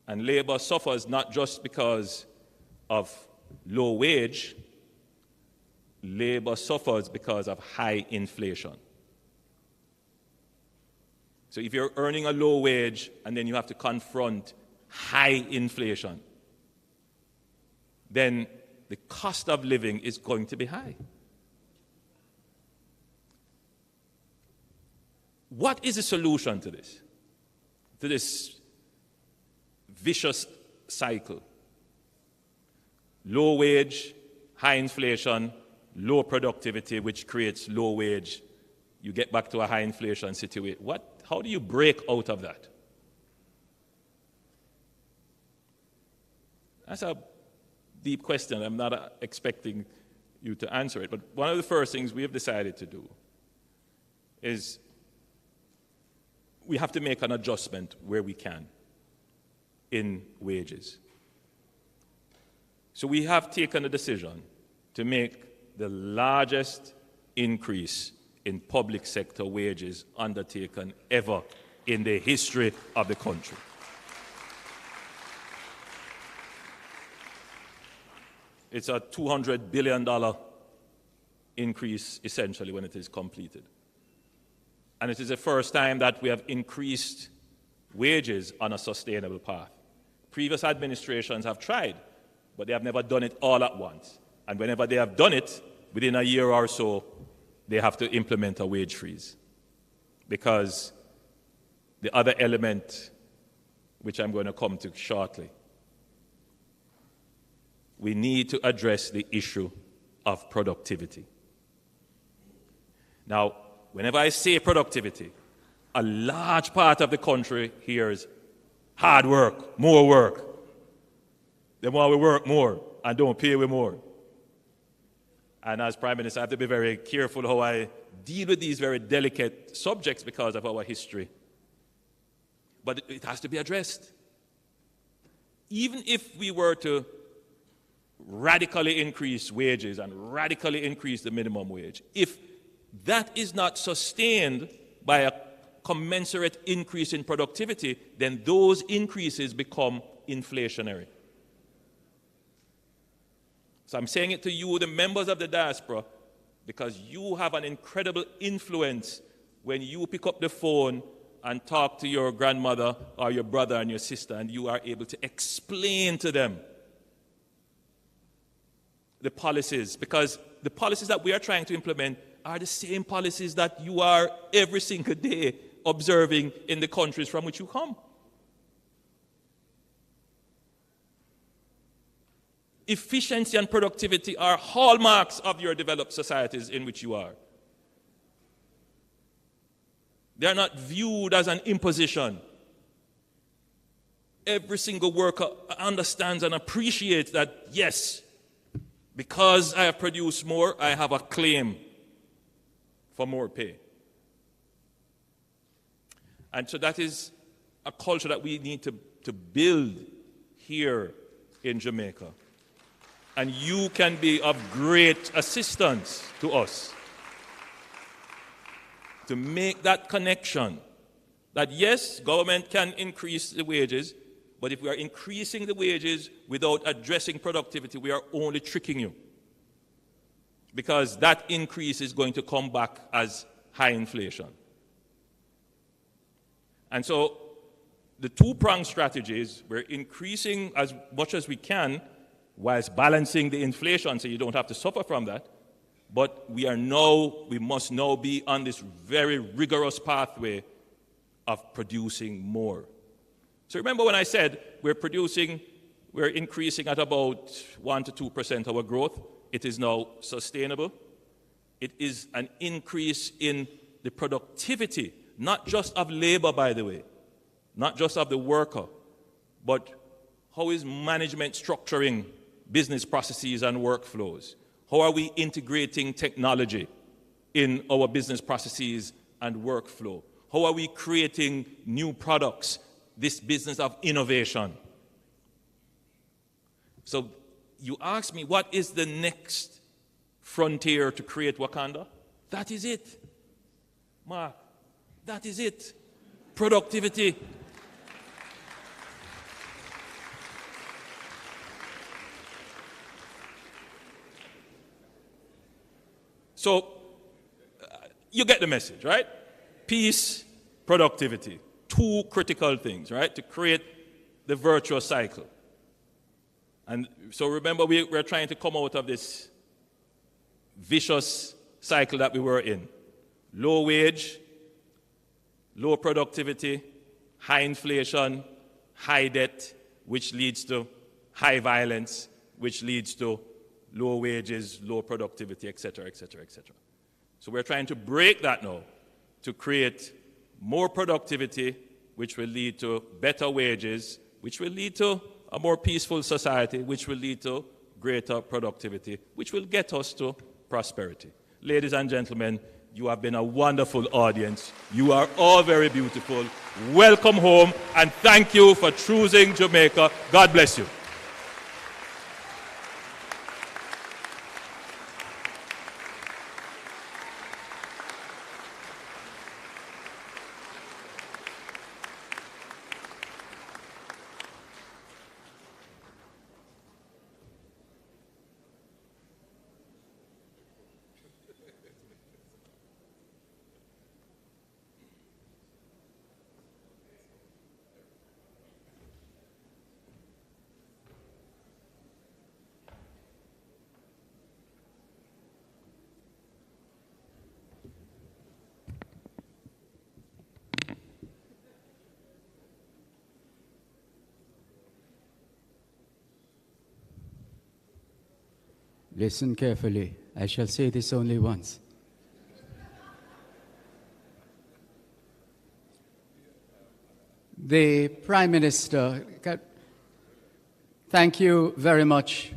And labor suffers not just because of low wage, labor suffers because of high inflation. So if you're earning a low wage and then you have to confront high inflation, then the cost of living is going to be high. What is the solution to this vicious cycle? Low wage, high inflation, low productivity, which creates low wage. You get back to a high inflation situation. How do you break out of that? That's a deep question. I'm not expecting you to answer it. But one of the first things we have decided to do is we have to make an adjustment where we can in wages. So we have taken a decision to make the largest increase in public sector wages undertaken ever in the history of the country. It's a $200 billion increase, essentially, when it is completed. And it is the first time that we have increased wages on a sustainable path. Previous administrations have tried, but they have never done it all at once. And whenever they have done it, within a year or so, they have to implement a wage freeze. Because the other element, which I'm going to come to shortly, we need to address the issue of productivity. Now, whenever I say productivity, a large part of the country hears hard work, more work. They want we work more and don't pay we more. And as Prime Minister, I have to be very careful how I deal with these very delicate subjects because of our history. But it has to be addressed. Even if we were to radically increase wages and radically increase the minimum wage, if that is not sustained by a commensurate increase in productivity, then those increases become inflationary. So I'm saying it to you, the members of the diaspora, because you have an incredible influence when you pick up the phone and talk to your grandmother or your brother and your sister, and you are able to explain to them the policies, because the policies that we are trying to implement are the same policies that you are every single day observing in the countries from which you come. Efficiency and productivity are hallmarks of your developed societies in which you are. They are not viewed as an imposition. Every single worker understands and appreciates that, yes, because I have produced more, I have a claim for more pay. And so that is a culture that we need to build here in Jamaica. And you can be of great assistance to us to make that connection that, yes, government can increase the wages, but if we are increasing the wages without addressing productivity, we are only tricking you. Because that increase is going to come back as high inflation. And so the two-pronged strategies, we're increasing as much as we can whilst balancing the inflation so you don't have to suffer from that. But we must now be on this very rigorous pathway of producing more. So remember when I said we're increasing at about 1 to 2% our growth. It is now sustainable. It is an increase in the productivity, not just of labor, by the way, not just of the worker, but how is management structuring business processes and workflows? How are we integrating technology in our business processes and workflow? How are we creating new products? This business of innovation. So you ask me, what is the next frontier to create Wakanda? That is it. Mark, that is it. Productivity. So, you get the message, right? Peace, productivity. Two critical things, right? To create the virtuous cycle. And so remember, we're trying to come out of this vicious cycle that we were in. Low wage, low productivity, high inflation, high debt, which leads to high violence, which leads to low wages, low productivity, etc., etc., etc. So we're trying to break that now to create more productivity, which will lead to better wages, which will lead to a more peaceful society, which will lead to greater productivity, which will get us to prosperity. Ladies and gentlemen, you have been a wonderful audience. You are all very beautiful. Welcome home, and thank you for choosing Jamaica. God bless you.
Listen carefully. I shall say this only once. The Prime Minister, thank you very much,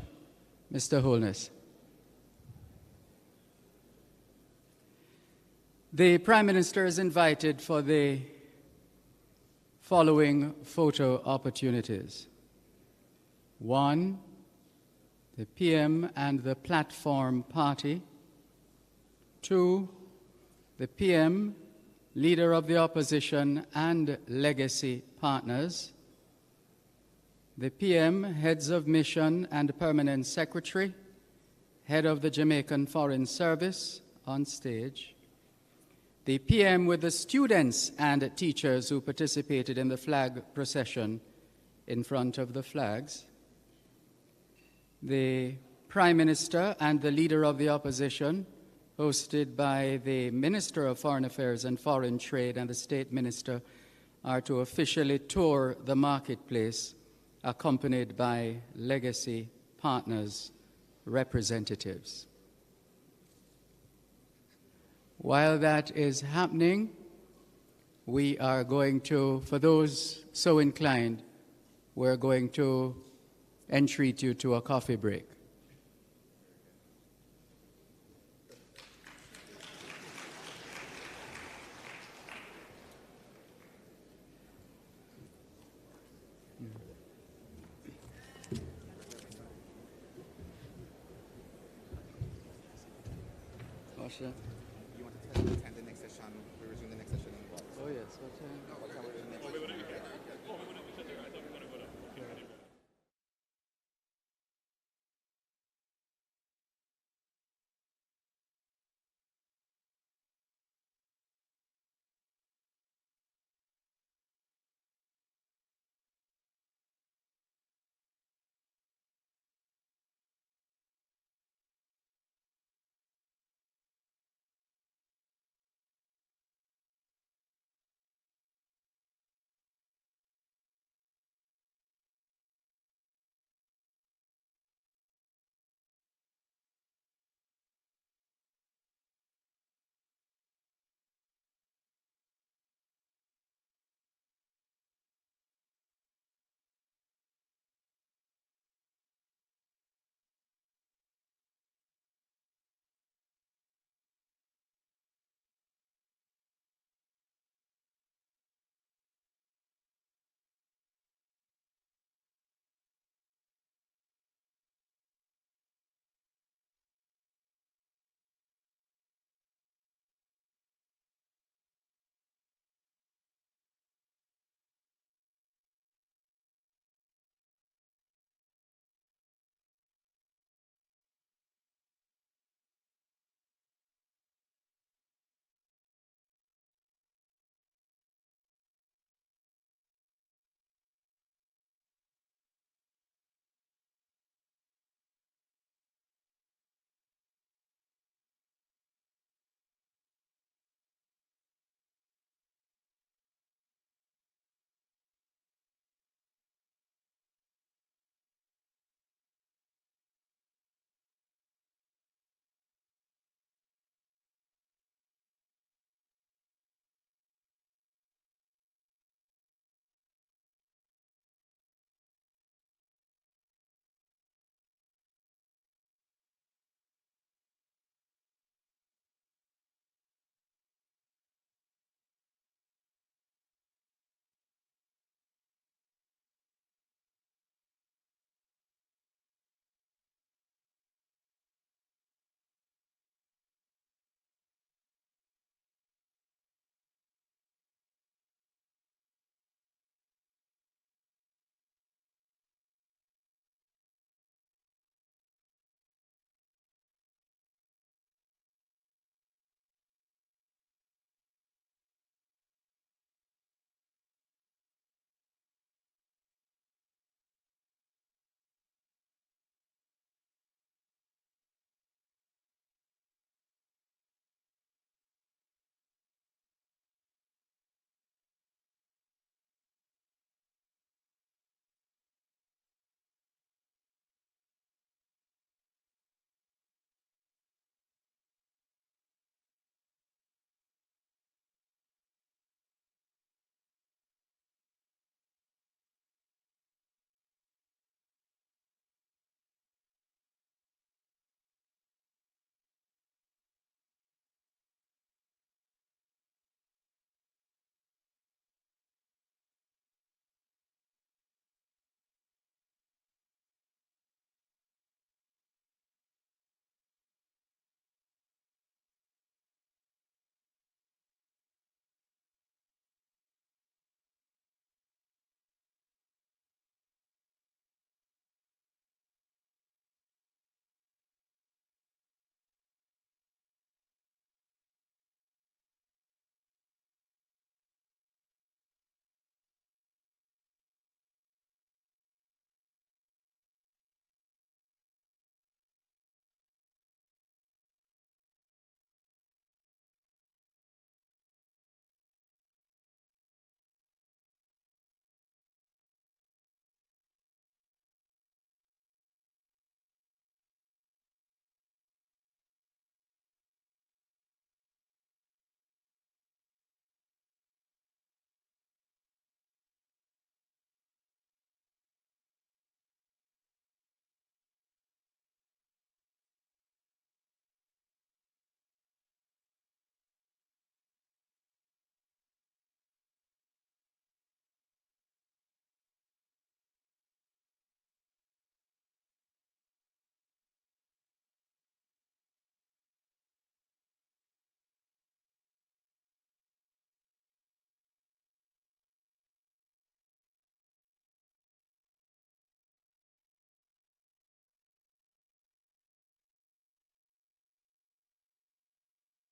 Mr. Holness. The Prime Minister is invited for the following photo opportunities. 1, the PM and the Platform Party. 2, the PM, Leader of the Opposition and Legacy Partners. The PM, Heads of Mission and Permanent Secretary, Head of the Jamaican Foreign Service on stage. The PM with the students and teachers who participated in the flag procession in front of the flags. The Prime Minister and the Leader of the Opposition, hosted by the Minister of Foreign Affairs and Foreign Trade and the State Minister, are to officially tour the marketplace, accompanied by Legacy Partners representatives. While that is happening, we are going to, for those so inclined, we're going to entreat you to a coffee break.
You want to attend the next session? We resume the next session.
Oh, yes. What time?